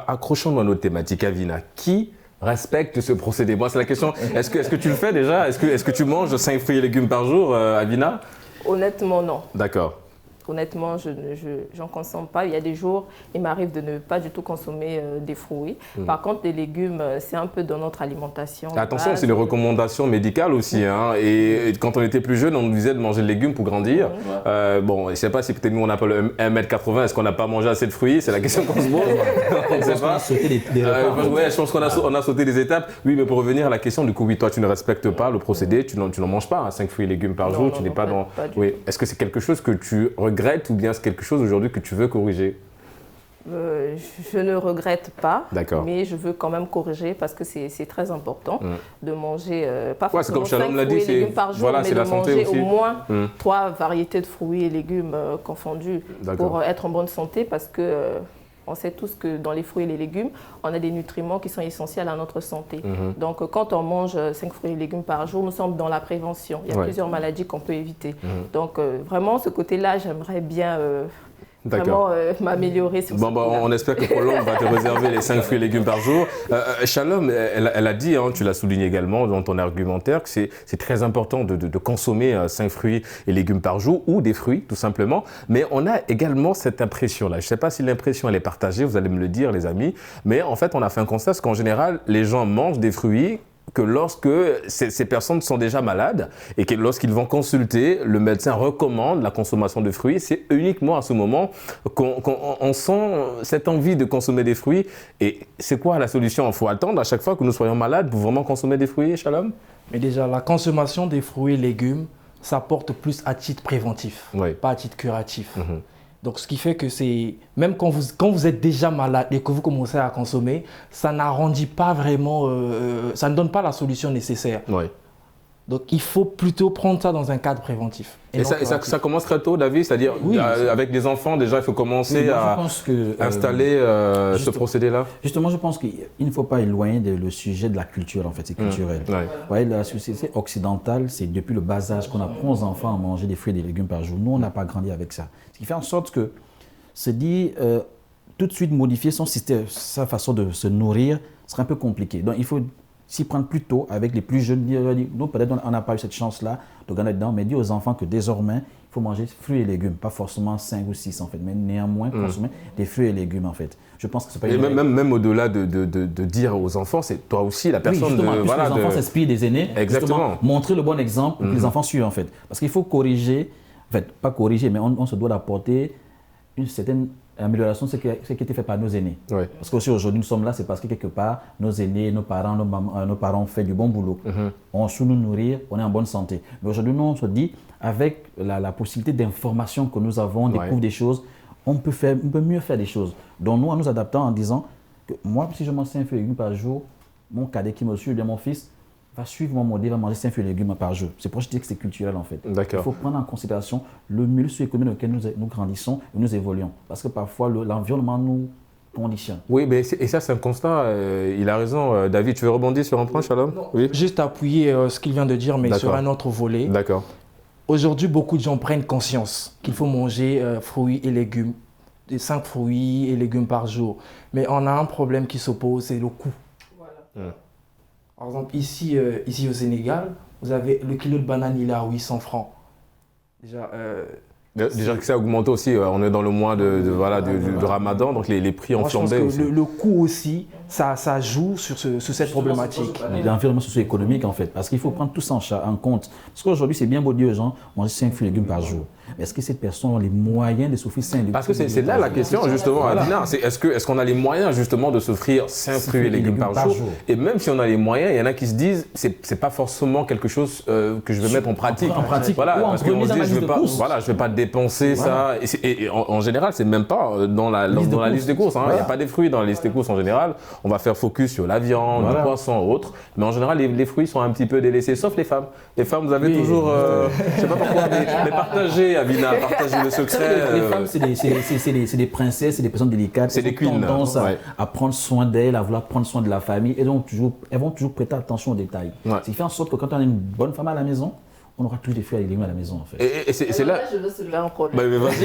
accrochons-nous à notre thématique, Avina. Qui respecte ce procédé? Moi, c'est la question. Est-ce que tu le fais déjà? Est-ce que tu manges 5 fruits et légumes par jour, Avina? Honnêtement, non. D'accord. Honnêtement, je n'en consomme pas. Il y a des jours, il m'arrive de ne pas du tout consommer des fruits. Par contre, les légumes, c'est un peu dans notre alimentation. Attention, c'est des recommandations médicales aussi. Et quand on était plus jeune, on nous disait de manger des légumes pour grandir. Bon, je ne sais pas si peut-être nous, on n'a pas le 1m80. Est-ce qu'on n'a pas mangé assez de fruits? C'est la question qu'on se pose. On ne sait pas. Je pense qu'on a sauté des étapes. Oui, mais pour revenir à la question, du coup, oui, toi, tu ne respectes pas le procédé. Tu n'en manges pas 5 fruits et légumes par jour. Tu n'es pas dans... Oui. Est-ce que c'est quelque chose que tu regrettes ou bien c'est quelque chose aujourd'hui que tu veux corriger? Je ne regrette pas, mais je veux quand même corriger parce que c'est très important de manger pas forcément 5 fruits et légumes par jour, mais de manger au moins 3 variétés de fruits et légumes confondus pour être en bonne santé parce que on sait tous que dans les fruits et les légumes, on a des nutriments qui sont essentiels à notre santé. Donc, quand on mange 5 fruits et légumes par jour, nous sommes dans la prévention. Il y a plusieurs maladies qu'on peut éviter. Donc, vraiment, ce côté-là, j'aimerais bien vraiment m'améliorer sur ça. On espère que Colombe va te réserver les 5 fruits et légumes par jour. Shalom, elle a dit, tu l'as souligné également dans ton argumentaire, que c'est très important de consommer 5 fruits et légumes par jour ou des fruits tout simplement. Mais on a également cette impression-là. Je ne sais pas si l'impression elle est partagée, vous allez me le dire les amis. Mais en fait, on a fait un constat, c'est qu'en général, les gens mangent des fruits que lorsque ces personnes sont déjà malades et que lorsqu'ils vont consulter, le médecin recommande la consommation de fruits, c'est uniquement à ce moment qu'on sent cette envie de consommer des fruits. Et c'est quoi la solution? Il faut attendre à chaque fois que nous soyons malades pour vraiment consommer des fruits, Shalom? Mais déjà, la consommation des fruits et légumes, ça porte plus à titre préventif, pas à titre curatif. Donc, ce qui fait que même quand vous êtes déjà malade et que vous commencez à consommer, ça n'arrondit pas vraiment, ça ne donne pas la solution nécessaire. Oui. Donc, il faut plutôt prendre ça dans un cadre préventif. Et ça commence très tôt, David, c'est-à-dire avec des enfants, déjà, il faut commencer à installer ce procédé-là. Justement, je pense qu'il ne faut pas éloigner le sujet de la culture, en fait, c'est culturel. Vous voyez, la société occidentale, c'est depuis le bas âge qu'on apprend aux enfants à manger des fruits et des légumes par jour. Nous, on n'a pas grandi avec ça. Ce qui fait en sorte que se dit tout de suite modifier son système, sa façon de se nourrir, serait un peu compliqué. Donc, il faut s'y prendre plus tôt avec les plus jeunes. Nous, peut-être, on n'a pas eu cette chance-là de gagner dedans, mais dire aux enfants que désormais, il faut manger fruits et légumes, pas forcément 5 ou 6 en fait, mais néanmoins consommer des fruits et légumes en fait. Je pense que c'est pas et même au-delà de dire aux enfants, c'est toi aussi la personne. Oui, justement, les enfants s'inspirent des aînés. Exactement. Montrer le bon exemple pour que les enfants suivent en fait. Parce qu'il faut corriger, en fait, pas corriger, mais on se doit d'apporter une certaine amélioration de ce qui a été fait par nos aînés. Oui. Parce qu'aussi aujourd'hui nous sommes là, c'est parce que quelque part, nos aînés, nos parents ont fait du bon boulot. On su nous nourrir, on est en bonne santé. Mais aujourd'hui, nous, on se dit, avec la possibilité d'information que nous avons, on découvre des choses, on peut mieux faire des choses. Donc nous, en nous adaptant, en disant que moi, si je mange 5 fruits et légumes par jour, mon cadet qui me suit, ou bien mon fils, va suivre mon modèle, va manger 5 fruits et légumes par jour. C'est pour ça que je dis que c'est culturel en fait. Il faut prendre en considération le milieu socio-économique dans lequel nous grandissons et nous évoluons. Parce que parfois, l'environnement nous conditionne. Oui, mais et ça, c'est un constat. Il a raison. David, tu veux rebondir sur un point, Shalom? Oui. Juste appuyer ce qu'il vient de dire, mais sur un autre volet. D'accord. Aujourd'hui, beaucoup de gens prennent conscience qu'il faut manger fruits et légumes, 5 fruits et légumes par jour. Mais on a un problème qui s'oppose, c'est le coût. Voilà. Par exemple, ici au Sénégal, vous avez le kilo de banane, il est à 800 francs. Déjà que ça a augmenté aussi, on est dans le mois de Ramadan, donc les prix ont flambé aussi. Le coût aussi, ça joue sur cette problématique. L'environnement socio-économique en fait, parce qu'il faut prendre tout ça en compte. Parce qu'aujourd'hui, c'est bien beau dire aux gens, manger 5 fruits et légumes par jour. Mais est-ce que cette personne a les moyens de s'offrir 5 légumes? Parce que c'est là la question justement, Adina, est-ce qu'on a les moyens justement de s'offrir 5 fruits et légumes par jour? Et même si on a les moyens, il y en a qui se disent, c'est pas forcément quelque chose que je vais mettre en pratique. Voilà, parce qu'on se dit, je vais pas dépenser ça. Et en général, c'est même pas dans la liste des courses. Il n'y a pas des fruits dans la liste des courses en général. On va faire focus sur la viande, le poisson ou autre. Mais en général, les fruits sont un petit peu délaissés, sauf les femmes. Les femmes, vous avez toujours, je sais pas pourquoi, mais partagez, Avina, partagez le secret. Les femmes, c'est des princesses, c'est des personnes délicates. C'est des queens. Tendance à prendre soin d'elles, à vouloir prendre soin de la famille. Et donc, elles vont toujours prêter attention aux détails. Ce qui fait en sorte que quand on a une bonne femme à la maison, on aura tous des fruits et légumes à la maison en fait. Et c'est là. Je veux soulever un problème. Mais vas-y.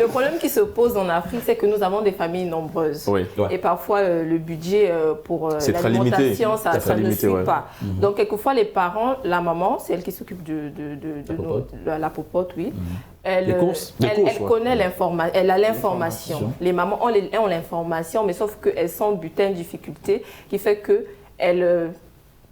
Le problème qui se pose en Afrique, c'est que nous avons des familles nombreuses. Oui. Et parfois, le budget pour l'alimentation, ça ne suit pas. Donc, quelquefois, les parents, la maman, c'est elle qui s'occupe de la popote, oui. Elle connaît l'information, elle a l'information. Les mamans ont l'information, mais sauf qu'elles sont butin de difficultés, qui fait que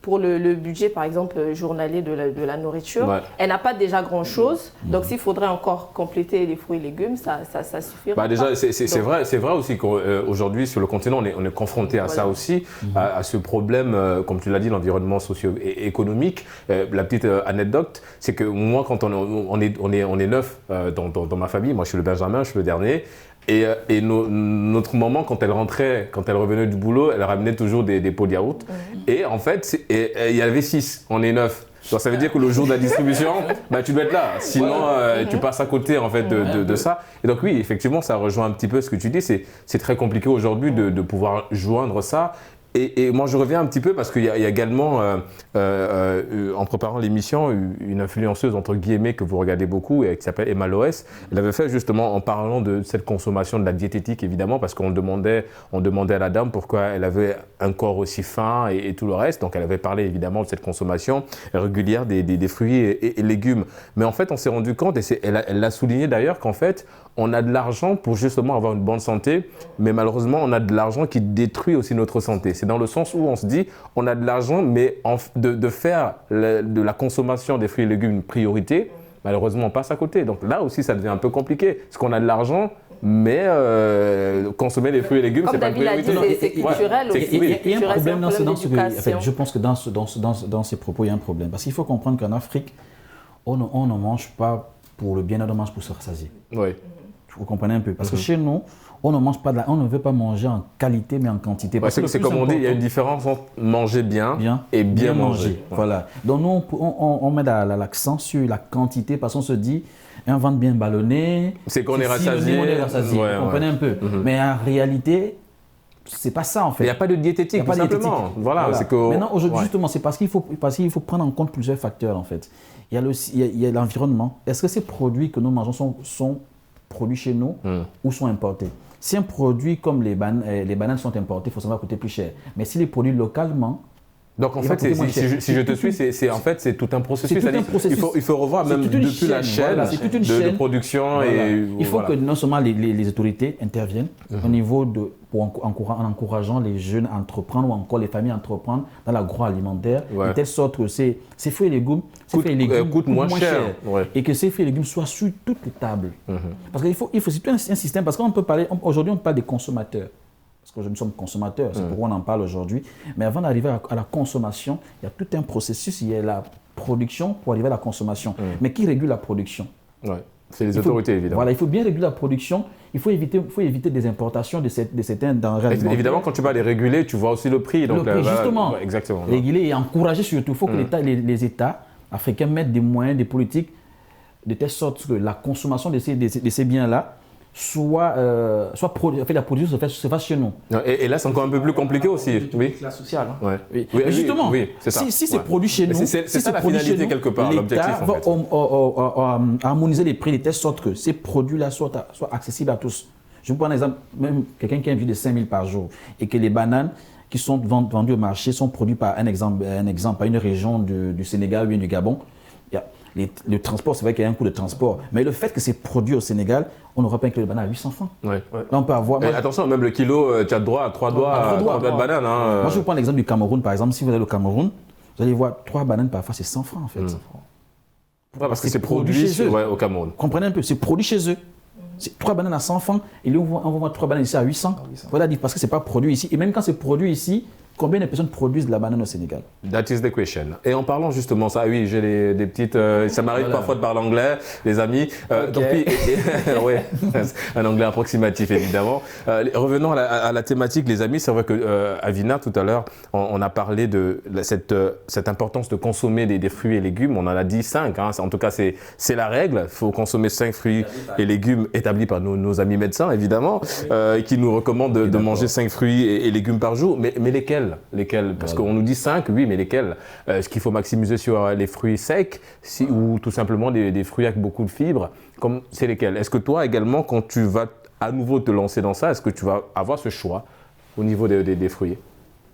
pour le budget, par exemple, journalier de la nourriture, elle n'a pas déjà grand-chose. Donc, s'il faudrait encore compléter les fruits et légumes, ça suffira. Déjà, c'est vrai aussi qu'aujourd'hui, sur le continent, on est confronté à ça aussi, à ce problème, comme tu l'as dit, l'environnement socio-économique. La petite anecdote, c'est que moi, quand on est 9 dans ma famille, moi je suis le Benjamin, je suis le dernier. Et notre maman, quand elle revenait du boulot, elle ramenait toujours des pots de yaourt. Et en fait, il y avait 6, on est 9. Donc ça veut dire que le jour de la distribution, tu dois être là. Sinon, tu passes à côté en fait, de ça. Et donc oui, effectivement, ça rejoint un petit peu ce que tu dis. C'est très compliqué aujourd'hui de pouvoir joindre ça. Et moi, je reviens un petit peu parce qu'il y a également, en préparant l'émission, une influenceuse, entre guillemets, que vous regardez beaucoup, qui s'appelle Emma Loès. Elle avait fait justement en parlant de cette consommation de la diététique, évidemment, parce qu'on demandait à la dame pourquoi elle avait un corps aussi fin et tout le reste. Donc, elle avait parlé évidemment de cette consommation régulière des fruits et légumes. Mais en fait, on s'est rendu compte, et elle l'a souligné d'ailleurs, qu'en fait, on a de l'argent pour justement avoir une bonne santé, mais malheureusement, on a de l'argent qui détruit aussi notre santé. C'est dans le sens où on se dit, on a de l'argent, mais de faire de la consommation des fruits et légumes une priorité, malheureusement, on passe à côté. Donc là aussi, ça devient un peu compliqué, parce qu'on a de l'argent, mais consommer des fruits et légumes, c'est pas une priorité. C'est culturel aussi. Il y a un problème dans je pense que dans ces propos, il y a un problème. Parce qu'il faut comprendre qu'en Afrique, on ne mange pas pour le bien-être, on mange pour se rassasier. Oui. Vous comprenez un peu? Parce que chez nous, on ne veut pas manger en qualité, mais en quantité. Parce que c'est comme on dit, il y a une différence entre manger bien et bien manger. Ouais. Voilà. Donc nous, on met l'accent sur la quantité parce qu'on se dit, un ventre bien ballonné, c'est qu'on est rassasié. On est rassasié. Vous comprenez un peu? Mais en réalité, c'est pas ça en fait. Il n'y a pas de diététique, tout simplement. Voilà. C'est que... Maintenant, aujourd'hui, justement, c'est parce qu'il faut prendre en compte plusieurs facteurs en fait. Il y a l'environnement. Est-ce que ces produits que nous mangeons sont produits chez nous ou sont importés? Si un produit comme les bananes sont importées, il faut coûter plus cher. Mais si les produits localement, donc en fait, si je te suis, c'est tout un processus. Il faut revoir même depuis la chaîne de production. Voilà. Et il faut que non seulement les autorités interviennent au niveau en encourageant les jeunes à entreprendre ou encore les familles à entreprendre dans l'agroalimentaire, de telle sorte que ces fruits et légumes coûtent moins cher. Et que ces fruits et légumes soient sur toutes les tables. Parce qu'il faut c'est un système, parce qu'on peut parler, aujourd'hui on parle des consommateurs. Parce que nous sommes consommateurs, c'est pourquoi on en parle aujourd'hui. Mais avant d'arriver à la consommation, il y a tout un processus, il y a la production pour arriver à la consommation. Mais qui régule la production? C'est les autorités, évidemment. Voilà, il faut bien réguler la production. Il faut éviter des importations de certains denrées alimentaires. Évidemment, quand tu vas les réguler, tu vois aussi le prix. Donc, le prix, justement. Exactement. Réguler et encourager surtout. Il faut que les États africains mettent des moyens, des politiques, de telle sorte que la consommation de ces biens-là la production se fasse chez nous. Et là, c'est encore un peu plus compliqué aussi. Oui. La sociale. Hein. Oui, justement, c'est ça. Si c'est produit chez nous, c'est ça la finalité quelque part, l'objectif. L'État va harmoniser les prix de telle sorte que ces produits-là soient accessibles à tous. Je vous prends un exemple, même quelqu'un qui a un budget de 5 000 par jour et que les bananes qui sont vendues au marché sont produites par un exemple à une région du Sénégal ou bien du Gabon. Le transport, c'est vrai qu'il y a un coût de transport, mais le fait que c'est produit au Sénégal, on n'aura pas un kilo de banane à 800 francs. Là, on peut avoir. Attention, même le kilo, tu as droit à 3 doigts de banane. Moi, je vous prends l'exemple du Cameroun, par exemple. Si vous allez au Cameroun, vous allez voir 3 bananes, parfois, c'est 100 francs en fait. Parce que c'est produit chez eux. Au Cameroun. Comprenez un peu, c'est produit chez eux. C'est 3 bananes à 100 francs, et là, on va voir 3 bananes ici à 800. Voilà, parce que ce n'est pas produit ici. Et même quand c'est produit ici, combien de personnes produisent de la banane au Sénégal? That is the question. Et en parlant justement ça, oui, j'ai des petites... ça m'arrive parfois de parler anglais, les amis. Donc, ouais, un anglais approximatif, évidemment. Revenons à la thématique, les amis. C'est vrai que Avina, tout à l'heure, on a parlé de cette importance de consommer des fruits et légumes. On en a dit 5. Hein. En tout cas, c'est la règle. Il faut consommer 5 fruits et légumes établis par nos amis médecins, évidemment, qui nous recommandent de manger 5 fruits et légumes par jour. Mais lesquels? Parce qu'on nous dit 5, oui, mais lesquels? Est-ce qu'il faut maximiser sur les fruits secs ou tout simplement des fruits avec beaucoup de fibres? C'est lesquels? Est-ce que toi également, quand tu vas à nouveau te lancer dans ça, est-ce que tu vas avoir ce choix au niveau des fruits?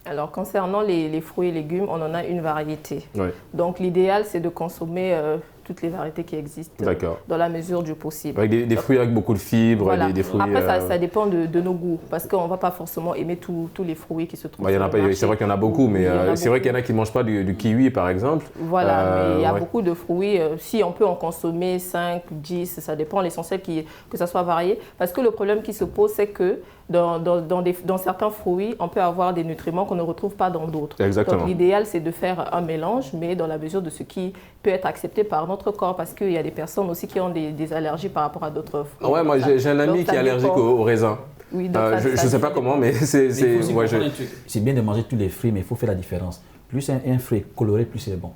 Alors, concernant les fruits et légumes, on en a une variété. Ouais. Donc, l'idéal, c'est de consommer toutes les variétés qui existent dans la mesure du possible. Avec des fruits avec beaucoup de fibres, voilà. des fruits... Après, ça dépend de nos goûts, parce qu'on ne va pas forcément aimer tous les fruits qui se trouvent sur le marché. C'est vrai qu'il y en a beaucoup, mais c'est vrai qu'il y en a qui ne mangent pas du kiwi, par exemple. Voilà, mais il y a beaucoup de fruits. Si on peut en consommer 5, 10, ça dépend. L'essentiel que ça soit varié. Parce que le problème qui se pose, c'est que dans certains fruits, on peut avoir des nutriments qu'on ne retrouve pas dans d'autres. Exactement. Donc l'idéal, c'est de faire un mélange, mais dans la mesure de ce qui peut être accepté par notre corps, parce qu'il y a des personnes aussi qui ont des allergies par rapport à d'autres fruits. Ouais, moi j'ai un ami qui est allergique au raisin. Oui, donc je ne sais pas comment, mais c'est... C'est bien de manger tous les fruits, mais il faut faire la différence. Plus un fruit est coloré, plus c'est bon.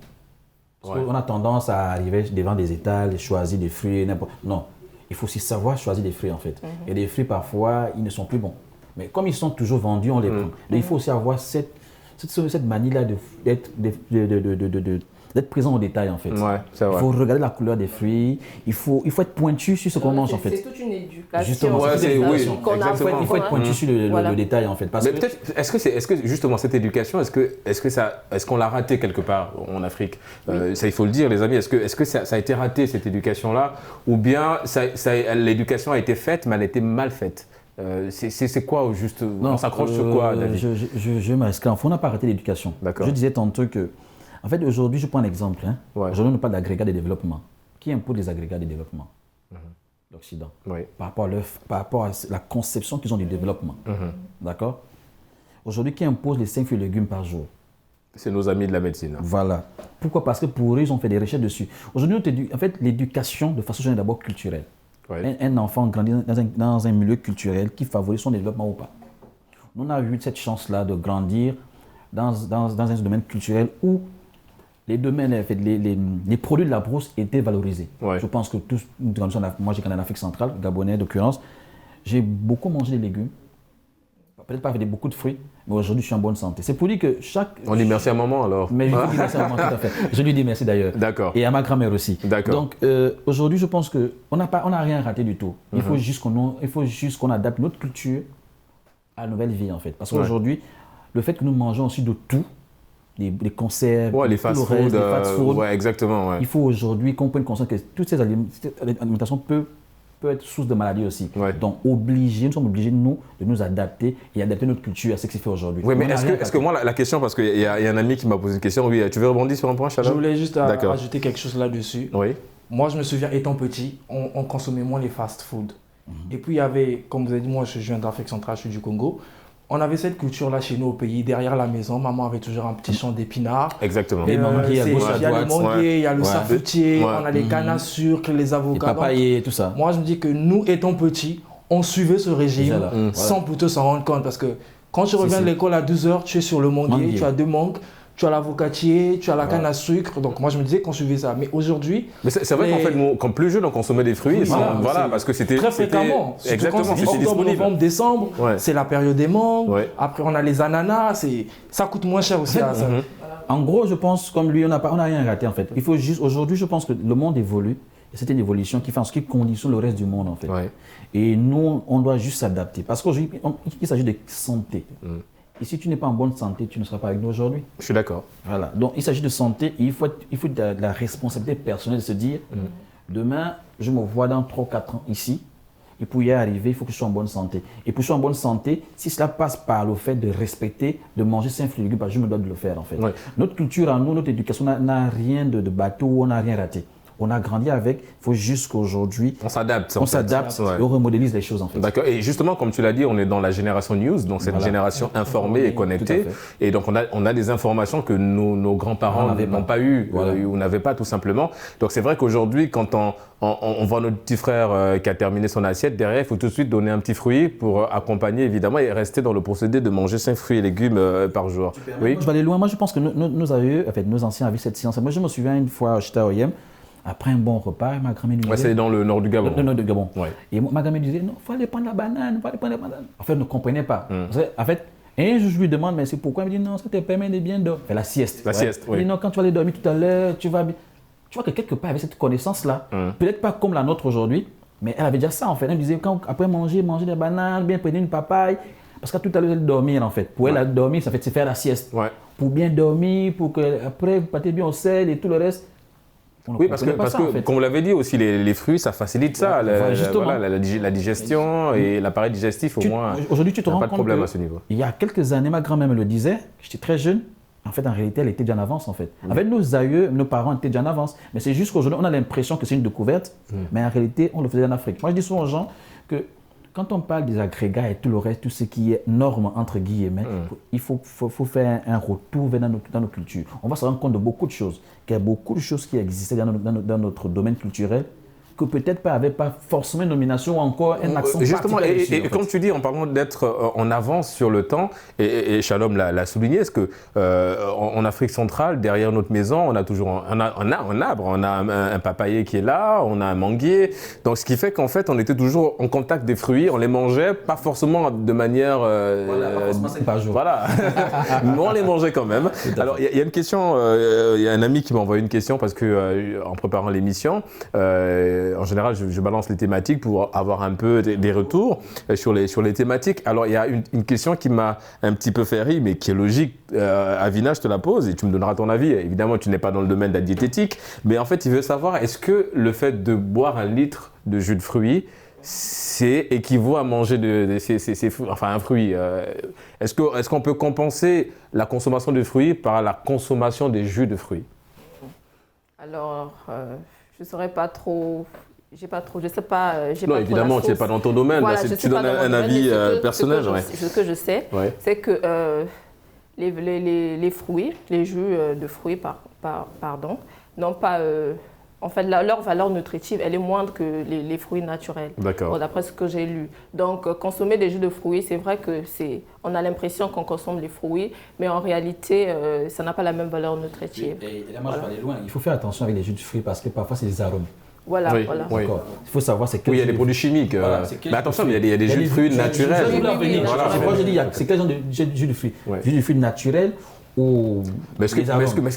On a tendance à arriver devant des étals, choisir des fruits, n'importe... Non. Il faut aussi savoir choisir des fruits en fait. Et des fruits parfois, ils ne sont plus bons. Mais comme ils sont toujours vendus, on les prend. Donc il faut aussi avoir cette manie-là d'être présent au détail en fait. Ouais, c'est vrai. Il faut regarder la couleur des fruits, il faut être pointu sur ce qu'on mange en fait. C'est toute une éducation. Justement, il faut être pointu sur le détail en fait. Mais peut-être, est-ce que justement cette éducation, est-ce qu'on l'a raté quelque part en Afrique? Ça, il faut le dire les amis, est-ce que ça a été raté cette éducation-là, ou bien l'éducation a été faite mais elle a été mal faite? C'est quoi au juste? On s'accroche sur quoi, David? Je m'inscris. On n'a pas arrêté l'éducation. Je disais tantôt que, en fait, aujourd'hui, je prends un exemple. Aujourd'hui, on ne parle pas d'agrégat de développement. Qui impose les agrégats de développement? L'Occident. Par rapport à la conception qu'ils ont du développement. D'accord? Aujourd'hui, qui impose les 5 fruits et légumes par jour? C'est nos amis de la médecine. Voilà. Pourquoi? Parce que pour eux, ils ont fait des recherches dessus. Aujourd'hui, en fait, l'éducation, de façon générale, est d'abord culturelle. Ouais. Un enfant grandit dans un milieu culturel qui favorise son développement ou pas. Nous, on a eu cette chance-là de grandir dans un domaine culturel où les domaines, en fait, les produits de la brousse étaient valorisés. Ouais. Je pense que tous, moi j'ai grandi en Afrique centrale, gabonais d'occurrence, j'ai beaucoup mangé des légumes, peut-être pas avec beaucoup de fruits, mais aujourd'hui je suis en bonne santé. C'est pour dire que chaque... On dit merci à maman alors. Mais je lui dis merci à maman, tout à fait. Je lui dis merci d'ailleurs. D'accord. Et à ma grand-mère aussi. D'accord. Donc aujourd'hui je pense qu'on n'a rien raté du tout. Il faut juste qu'on adapte notre culture à la nouvelle vie en fait. Parce qu'aujourd'hui, le fait que nous mangeons aussi de tout, les conserves, les fast-food, ouais, exactement. Ouais. Il faut aujourd'hui qu'on prenne conscience que toutes ces alimentations peuvent être source de maladies aussi. Ouais. Donc nous sommes obligés, nous, de nous adapter et adapter notre culture à ce qui se fait aujourd'hui. Oui, mais est-ce que moi, la question, parce qu'il y a un ami qui m'a posé une question, oui, tu veux rebondir sur un point, Shalom? Je voulais juste ajouter quelque chose là-dessus. Oui. Moi, je me souviens, étant petit, on consommait moins les fast-food. Et puis, il y avait, comme vous avez dit, moi, je viens d'Afrique centrale, je suis du Congo. On avait cette culture-là chez nous au pays, derrière la maison. Maman avait toujours un petit champ d'épinards. Exactement. Les manguiers à gauche, à droite. Il y a les manguiers, il y a le safoutier, on a les cannes à sucre, les avocats. Les papayers, tout ça. Moi, je me dis que nous, étant petits, on suivait ce régime sans plutôt s'en rendre compte. Parce que quand tu reviens de l'école à 12h, tu es sur le manguier, tu as 2 mangues. Tu as l'avocatier, tu as la canne à sucre. Donc moi je me disais qu'on suivait ça. Mais aujourd'hui... Mais c'est vrai qu'en fait, nous, quand plus jeune, on consommait des fruits. Parce que c'était... Très fréquemment. Exactement, c'était disponible. Octobre, novembre, décembre, c'est la période des mangues. Ouais. Après on a les ananas. Ça coûte moins cher aussi. En gros, je pense, comme lui, on n'a rien raté en fait. Il faut juste... Aujourd'hui, je pense que le monde évolue. Et c'est une évolution qui fait en ce qui conditionne le reste du monde en fait. Ouais. Et nous, on doit juste s'adapter. Parce qu'aujourd'hui, il s'agit de santé. Et si tu n'es pas en bonne santé, tu ne seras pas avec nous aujourd'hui. Je suis d'accord. Voilà. Donc, il s'agit de santé et il faut de la responsabilité personnelle de se dire demain, je me vois dans 3 ou 4 ans ici. Et pour y arriver, il faut que je sois en bonne santé. Et pour que je sois en bonne santé, si cela passe par le fait de respecter, de manger 5 fruits et légumes, je me dois de le faire en fait. Ouais. Notre culture, en nous, notre éducation n'a rien de bateau, on n'a rien raté. On a grandi avec, il faut juste qu'aujourd'hui, on s'adapte et on remodélise les choses en fait. D'accord. Et justement, comme tu l'as dit, on est dans la génération news, donc cette génération informée et connectée. Et donc on a des informations que nos grands-parents n'ont pas eues ou n'avaient pas tout simplement. Donc c'est vrai qu'aujourd'hui, quand on voit notre petit frère qui a terminé son assiette, derrière, il faut tout de suite donner un petit fruit pour accompagner évidemment et rester dans le procédé de manger 5 fruits et légumes par jour. Oui. Je vais aller loin. Moi, je pense que nos anciens avaient cette science. Moi, je me souviens une fois, j'étais à OIM. Après un bon repas, ma grand-mère nous disait... c'est dans le nord du Gabon. Le nord du Gabon. Ouais. Et ma grand-mère disait, non, il faut aller prendre la banane, En fait, elle ne comprenait pas. En fait, un jour, je lui demande, mais c'est pourquoi? Elle me dit, non, ça te permet de bien dormir. Fait la sieste. La sieste, oui. Elle dit, non, quand tu vas aller dormir tout à l'heure, tu vas bien... Tu vois que quelque part, avec cette connaissance-là, peut-être pas comme la nôtre aujourd'hui, mais elle avait déjà ça, en fait. Elle me disait, après manger des bananes, bien prendre une papaye, parce que tout à l'heure, elle dormir, en fait. Pour elle, dormir, ça fait c'est faire la sieste. Ouais. Pour bien dormir, pour que après vous partez bien au sel et tout le reste. Oui, parce que comme vous l'avez dit aussi, les fruits, ça facilite ça, la digestion et l'appareil digestif au moins. Aujourd'hui, tu te rends compte pas de problème à ce niveau. Il y a quelques années, ma grand-mère me le disait, j'étais très jeune. En fait, en réalité, elle était déjà en avance, en fait. Avec nos aïeux, nos parents étaient déjà en avance. Mais c'est juste qu'aujourd'hui, on a l'impression que c'est une découverte, mais en réalité, on le faisait en Afrique. Moi, je dis souvent aux gens que quand on parle des agrégats et tout le reste, tout ce qui est norme, entre guillemets, il faut faire un retour vers dans nos cultures. On va se rendre compte de beaucoup de choses, qu'il y a beaucoup de choses qui existaient dans notre domaine culturel, que peut-être n'avaient pas forcément une nomination ou encore un accent particulier. Justement, et comme tu dis, en parlant d'être en avance sur le temps, et Shalom l'a souligné, est-ce qu'en Afrique centrale, derrière notre maison, on a toujours un arbre, on a un papayer qui est là, on a un manguier. Donc, ce qui fait qu'en fait, on était toujours en contact des fruits, on les mangeait, pas forcément de manière... pas forcément 5 par jour. Voilà, mais on les mangeait quand même. Alors, il y a une question, il y a un ami qui m'a envoyé une question parce que en préparant l'émission, en général, je balance les thématiques pour avoir un peu des retours sur les thématiques. Alors, il y a une question qui m'a un petit peu fait rire, mais qui est logique. Avina, je te la pose et tu me donneras ton avis. Évidemment, tu n'es pas dans le domaine de la diététique, mais en fait, il veut savoir, est-ce que le fait de boire 1 litre de jus de fruits, c'est équivaut à manger un fruit. Est-ce qu'on peut compenser la consommation de fruits par la consommation des jus de fruits? Alors... je ne saurais pas trop, je sais pas. Non, évidemment, tu n'es pas dans ton domaine, voilà, tu donnes un avis personnel. Ce que je sais, c'est que les fruits, les jus de fruits, n'ont pas En fait, leur valeur nutritive, elle est moindre que les fruits naturels. D'accord. Bon, d'après ce que j'ai lu. Donc, consommer des jus de fruits, c'est vrai que on a l'impression qu'on consomme les fruits, mais en réalité, ça n'a pas la même valeur nutritive. Et là, moi, je vais aller loin. Il faut faire attention avec les jus de fruits parce que parfois, c'est des arômes. Voilà, Oui, voilà. oui. D'accord. Il faut savoir c'est quel Oui, il y a jus des de produits chimiques. Voilà, c'est quel Mais jus attention, de il y a des jus de fruits naturels. Je vais en venir. Voilà. C'est quoi je dis, c'est quel genre de jus de fruits? Ouais. Jus de fruits naturel ou Mais est-ce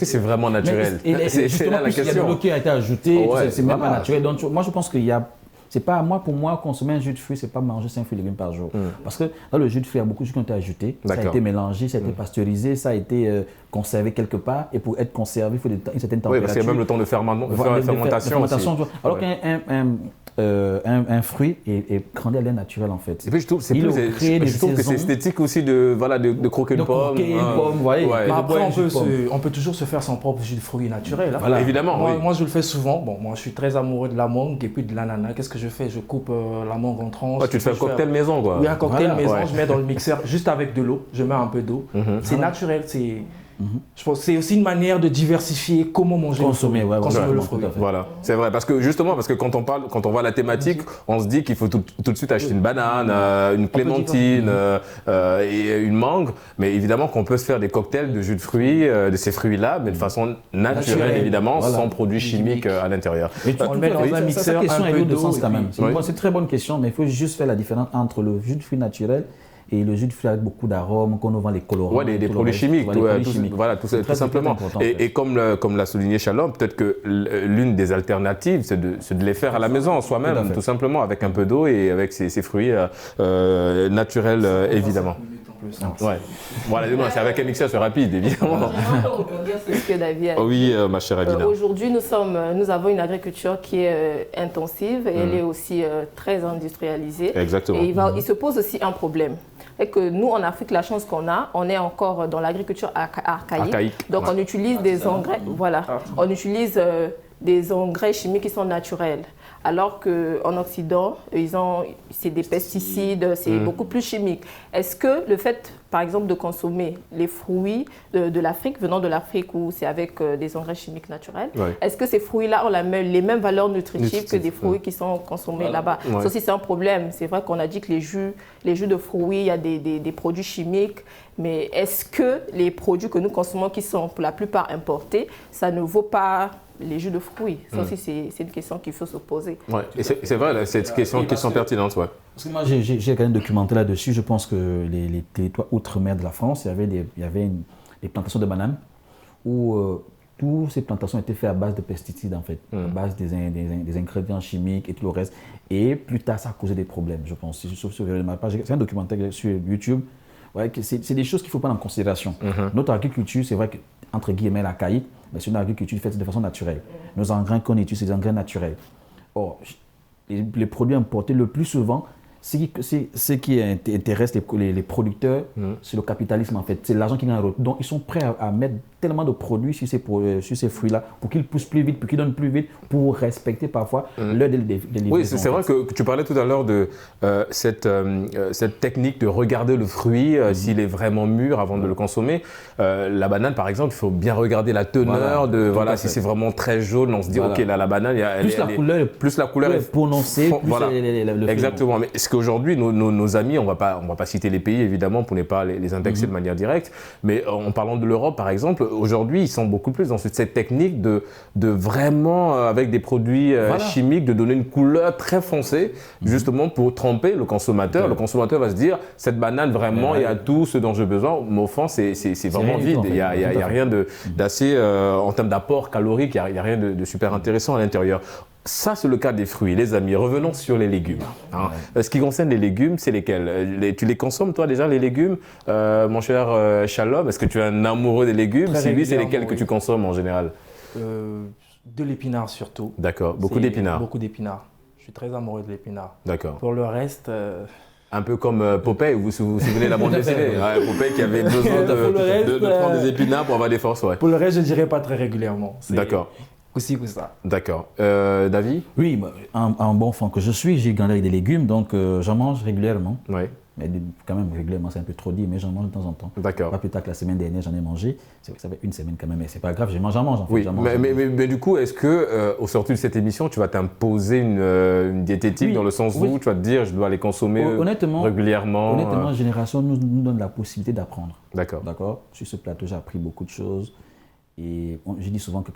que c'est vraiment naturel? C'est justement, là la il y a de question. l'eau qui a été ajoutée, Ouais, c'est même pas voilà. naturel. Donc, moi, je pense qu'il y a. C'est pas, pour moi, consommer un jus de fruits, c'est pas manger 5 fruits et légumes par jour. Parce que dans le jus de fruits, il y a beaucoup de choses qui ont été ajoutées. Ça a D'accord. été mélangé, ça a été pasteurisé, ça a été conservé quelque part. Et pour être conservé, il faut une certaine Oui, température. parce qu'il y a même le temps de fermentation aussi. Alors qu'un fruit est grandi à l'air naturel, en fait. Et puis je trouve, Il a créé des je trouve que c'est saisons. esthétique aussi de croquer une pomme. vous voyez. Ouais. Mais de après, boire un jus de pomme. on peut toujours se faire son propre jus de fruits naturel. Hein. Voilà. Évidemment, Moi, oui. moi, je le fais souvent. Bon, moi, je suis très amoureux de la mangue et puis de l'ananas. Qu'est-ce que je fais? Je coupe la mangue en tranches. Ouais, tu te fais un Je fais- cocktail maison, quoi. Oui, un cocktail Voilà, maison, ouais. je mets dans le mixeur juste avec de l'eau. Je mets un peu d'eau. C'est naturel. Je pense que c'est aussi une manière de diversifier comment manger Consommer, le fruit. ouais, Consommer ouais, le tout fruit. à fait. Voilà, c'est vrai, parce que quand on voit la thématique, on se dit qu'il faut tout de suite acheter une banane, une clémentine et une mangue, mais évidemment qu'on peut se faire des cocktails de jus de fruits, de ces fruits-là, mais de façon naturelle Naturelle, évidemment, voilà. sans produits chimiques à l'intérieur. Mais On le met dans un Sa mixeur, question un est peu lourde de d'eau sens et quand même. puis- C'est une très bonne question, mais il faut juste faire la différence entre le jus de fruits naturel et le jus de fruits avec beaucoup d'arômes, qu'on nous vend les colorants. Ouais, des tout le produits reste. chimiques, Voilà, des produits chimiques. voilà, tout C'est très simplement. important, en fait. Et comme l'a souligné Shalom, peut-être que l'une des alternatives, c'est de les faire à la maison Tout à soi-même, fait. tout simplement, avec un peu d'eau et avec ces fruits naturels, évidemment. Ouais. Voilà, non, c'est avec un mixeur, c'est rapide, évidemment. On rebondir sur ce que David a dit. Oui, ma chère Avina. Aujourd'hui, nous avons une agriculture qui est intensive et elle est aussi très industrialisée. Exactement. Et il se pose aussi un problème. Et que nous, en Afrique, la chance qu'on a, on est encore dans l'agriculture archaïque. Donc, on utilise des engrais, voilà, on utilise des engrais chimiques qui sont naturels. Alors qu'en Occident, c'est des pesticides, c'est beaucoup plus chimique. Est-ce que le fait, par exemple, de consommer les fruits de l'Afrique, venant de l'Afrique où c'est avec des engrais chimiques naturels, Ouais. est-ce que ces fruits-là ont les mêmes valeurs nutritives que des fruits qui sont consommés là-bas? Ouais. Ça aussi, c'est un problème. C'est vrai qu'on a dit que les jus de fruits, il y a des produits chimiques, mais est-ce que les produits que nous consommons, qui sont pour la plupart importés, ça ne vaut pas les jus de fruits? Ça aussi, c'est une question qu'il faut se poser. Ouais. Et c'est vrai, là, cette question pertinente, ouais. Parce que moi, j'ai quand même documenté là-dessus. Je pense que les territoires outre-mer de la France, il y avait des plantations de bananes où toutes ces plantations étaient faites à base de pesticides, en fait, à base des ingrédients chimiques et tout le reste. Et plus tard, ça a causé des problèmes, je pense. Sauf sur ma page, c'est un documentaire sur YouTube. Ouais, c'est des choses qu'il faut prendre en considération. Notre agriculture, c'est vrai que, entre guillemets, la caïque, mais c'est une agriculture faite de façon naturelle. Nos engrais qu'on utilise, c'est des engrais naturels. Or, les produits importés, le plus souvent, ce qui intéresse les producteurs, c'est le capitalisme, en fait. C'est l'argent qui gagne. Donc, ils sont prêts à mettre tellement de produits sur ces fruits-là pour qu'ils poussent plus vite, pour qu'ils donnent plus vite, pour respecter parfois l'heure des livraisons. Oui, c'est vrai que tu parlais tout à l'heure de cette technique de regarder le fruit, s'il est vraiment mûr avant de le consommer. La banane, par exemple, il faut bien regarder la teneur. Si c'est vraiment très jaune, on se dit, OK, là, la banane, plus la couleur est prononcée, plus voilà. le Exactement. Mais est-ce qu'aujourd'hui, nos amis, on va pas citer les pays, évidemment, pour ne pas les indexer de manière directe, mais en parlant de l'Europe, par exemple, aujourd'hui, ils sont beaucoup plus dans cette technique de vraiment, avec des produits chimiques, de donner une couleur très foncée, justement pour tromper le consommateur. Le consommateur va se dire, cette banane, vraiment, il y a tout ce dont j'ai besoin. Mais au fond, c'est vraiment vide. Il n'y a rien d'assez, en termes d'apport calorique, il n'y a rien de super intéressant à l'intérieur. Ça, c'est le cas des fruits, les amis. Revenons sur les légumes. Ce qui concerne les légumes, c'est lesquels? Tu les consommes, toi, déjà, les légumes, mon cher Shalom? Est-ce que tu es un amoureux des légumes? Très Si oui, c'est lesquels régulièrement, que tu consommes en général? De l'épinard surtout. D'accord, beaucoup C'est d'épinards. Beaucoup d'épinards. Je suis très amoureux de l'épinard. D'accord. Pour le reste, Un peu comme Popeye, vous vous souvenez de la bande dessinée? Popeye qui avait besoin de prendre des épinards pour avoir des forces, ouais. pour le reste, je ne dirais pas très régulièrement. D'accord. aussi que ça. D'accord. David? Oui, un bon enfant que je suis, j'ai grandi avec des légumes, donc j'en mange régulièrement. Oui. Mais quand même, régulièrement, c'est un peu trop dit, mais j'en mange de temps en temps. D'accord. Pas plus tard que la semaine dernière, j'en ai mangé. C'est vrai que ça fait une semaine quand même, mais c'est pas grave, j'en mange en fait. Oui, mais du coup, est-ce que au sortir de cette émission, tu vas t'imposer une diététique dans le sens où tu vas te dire, je dois les consommer régulièrement? Honnêtement, Génération nous donne la possibilité d'apprendre. D'accord. D'accord. Sur ce plateau, j'ai appris beaucoup de choses. Et je dis souvent que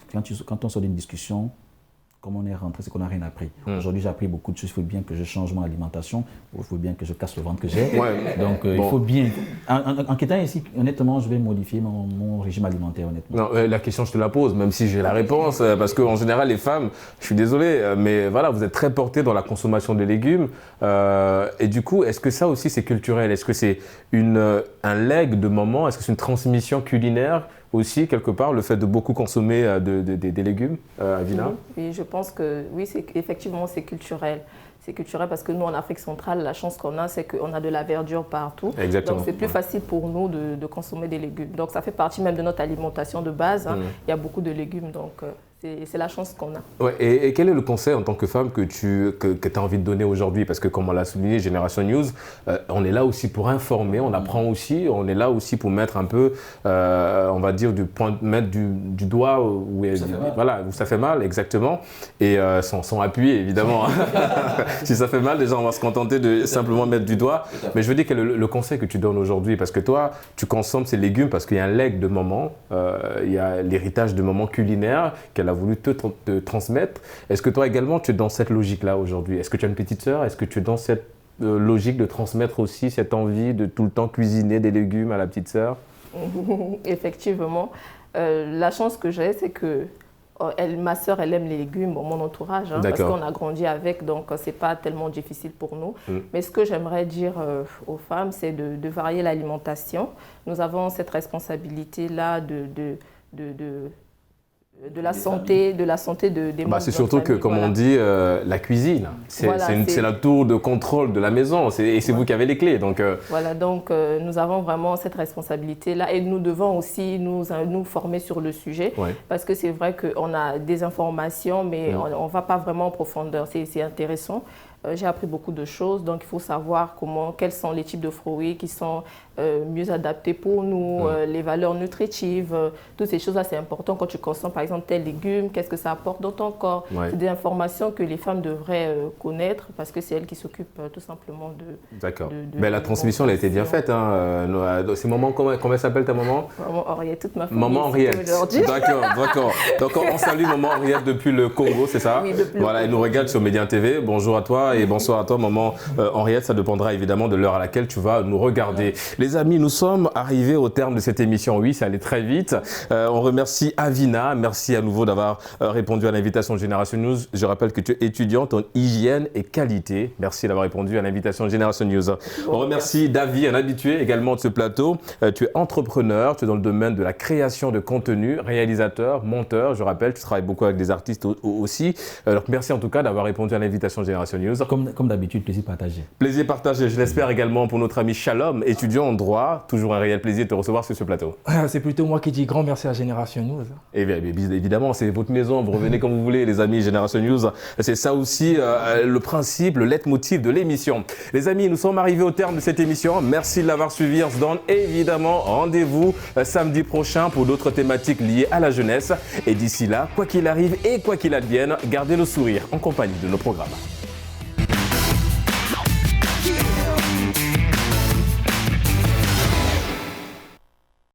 quand on sort d'une discussion, comme on est rentré, c'est qu'on n'a rien appris. Aujourd'hui, j'ai appris beaucoup de choses. Il faut bien que je change mon alimentation. Il faut bien que je casse le ventre que j'ai. Ouais. Donc, il faut bien. En quittant ici, honnêtement, je vais modifier mon régime alimentaire, honnêtement. Non, la question, je te la pose, même si j'ai la réponse. Parce qu'en général, les femmes, je suis désolé, mais voilà, vous êtes très portées dans la consommation de légumes. Et du coup, est-ce que ça aussi, c'est culturel? Est-ce que c'est un legs de maman? Est-ce que c'est une transmission culinaire aussi, quelque part, le fait de beaucoup consommer des légumes, Avina? Oui, je pense que oui, effectivement, c'est culturel. C'est culturel parce que nous, en Afrique centrale, la chance qu'on a, c'est qu'on a de la verdure partout. Exactement. Donc, c'est plus facile pour nous de consommer des légumes. Donc, ça fait partie même de notre alimentation de base. Hein. Il y a beaucoup de légumes, donc c'est la chance qu'on a. Ouais, et quel est le conseil en tant que femme que tu as envie de donner aujourd'hui? Parce que comme on l'a souligné, Génération News, on est là aussi pour informer, on apprend aussi, on est là aussi pour mettre un peu, on va dire, mettre du doigt où ça fait mal, exactement, et sans appuyer, évidemment. Si ça fait mal, déjà, on va se contenter de simplement mettre du doigt. Mais je veux dire, quel est le conseil que tu donnes aujourd'hui? Parce que toi, tu consommes ces légumes parce qu'il y a un legs de maman, il y a l'héritage de maman culinaire qu'elle a voulu te transmettre. Est-ce que toi également, tu es dans cette logique-là aujourd'hui? Est-ce que tu as une petite sœur? Est-ce que tu es dans cette logique de transmettre aussi cette envie de tout le temps cuisiner des légumes à la petite sœur? Effectivement. La chance que j'ai, c'est que ma sœur, elle aime les légumes, mon entourage, hein, parce qu'on a grandi avec, donc c'est pas tellement difficile pour nous. Mais ce que j'aimerais dire aux femmes, c'est de varier l'alimentation. Nous avons cette responsabilité-là de la santé des membres. C'est surtout que, comme on dit, la cuisine, c'est la tour de contrôle de la maison, et c'est vous qui avez les clés. Donc, Voilà, donc nous avons vraiment cette responsabilité-là et nous devons aussi nous former sur le sujet, parce que c'est vrai qu'on a des informations, mais on ne va pas vraiment en profondeur. C'est intéressant. J'ai appris beaucoup de choses, donc il faut savoir quels sont les types de fruits qui sont mieux adaptés pour nous, les valeurs nutritives, toutes ces choses-là, c'est important quand tu consommes par exemple tel légume, qu'est-ce que ça apporte dans ton corps. C'est des informations que les femmes devraient connaître parce que c'est elles qui s'occupent tout simplement de... D'accord. Mais la transmission, elle a été bien faite. Hein. C'est maman, comment elle s'appelle ta maman? Maman Henriette, toute ma famille. Maman Henriette. D'accord. Donc on salue maman Henriette depuis le Congo, c'est ça? Oui, depuis voilà, elle nous regarde sur Média TV. Bonjour à toi. Et bonsoir à toi, maman Henriette. Ça dépendra évidemment de l'heure à laquelle tu vas nous regarder. Les amis, nous sommes arrivés au terme de cette émission. Oui, ça allait très vite. On remercie Avina. Merci à nouveau d'avoir répondu à l'invitation de Génération News. Je rappelle que tu es étudiante en hygiène et qualité. Merci d'avoir répondu à l'invitation de Génération News. On remercie David, un habitué également de ce plateau. Tu es entrepreneur, tu es dans le domaine de la création de contenu, réalisateur, monteur. Je rappelle, tu travailles beaucoup avec des artistes aussi. Donc merci en tout cas d'avoir répondu à l'invitation de Génération News. Comme d'habitude, plaisir partagé. Plaisir partagé, je l'espère également pour notre ami Shalom, étudiant en droit. Toujours un réel plaisir de te recevoir sur ce plateau. C'est plutôt moi qui dis grand merci à Génération News. Et bien, évidemment, c'est votre maison, vous revenez comme vous voulez, les amis, Génération News. C'est ça aussi le principe, le leitmotiv de l'émission. Les amis, nous sommes arrivés au terme de cette émission. Merci de l'avoir suivi. On se donne évidemment rendez-vous samedi prochain pour d'autres thématiques liées à la jeunesse. Et d'ici là, quoi qu'il arrive et quoi qu'il advienne, gardez le sourire en compagnie de nos programmes.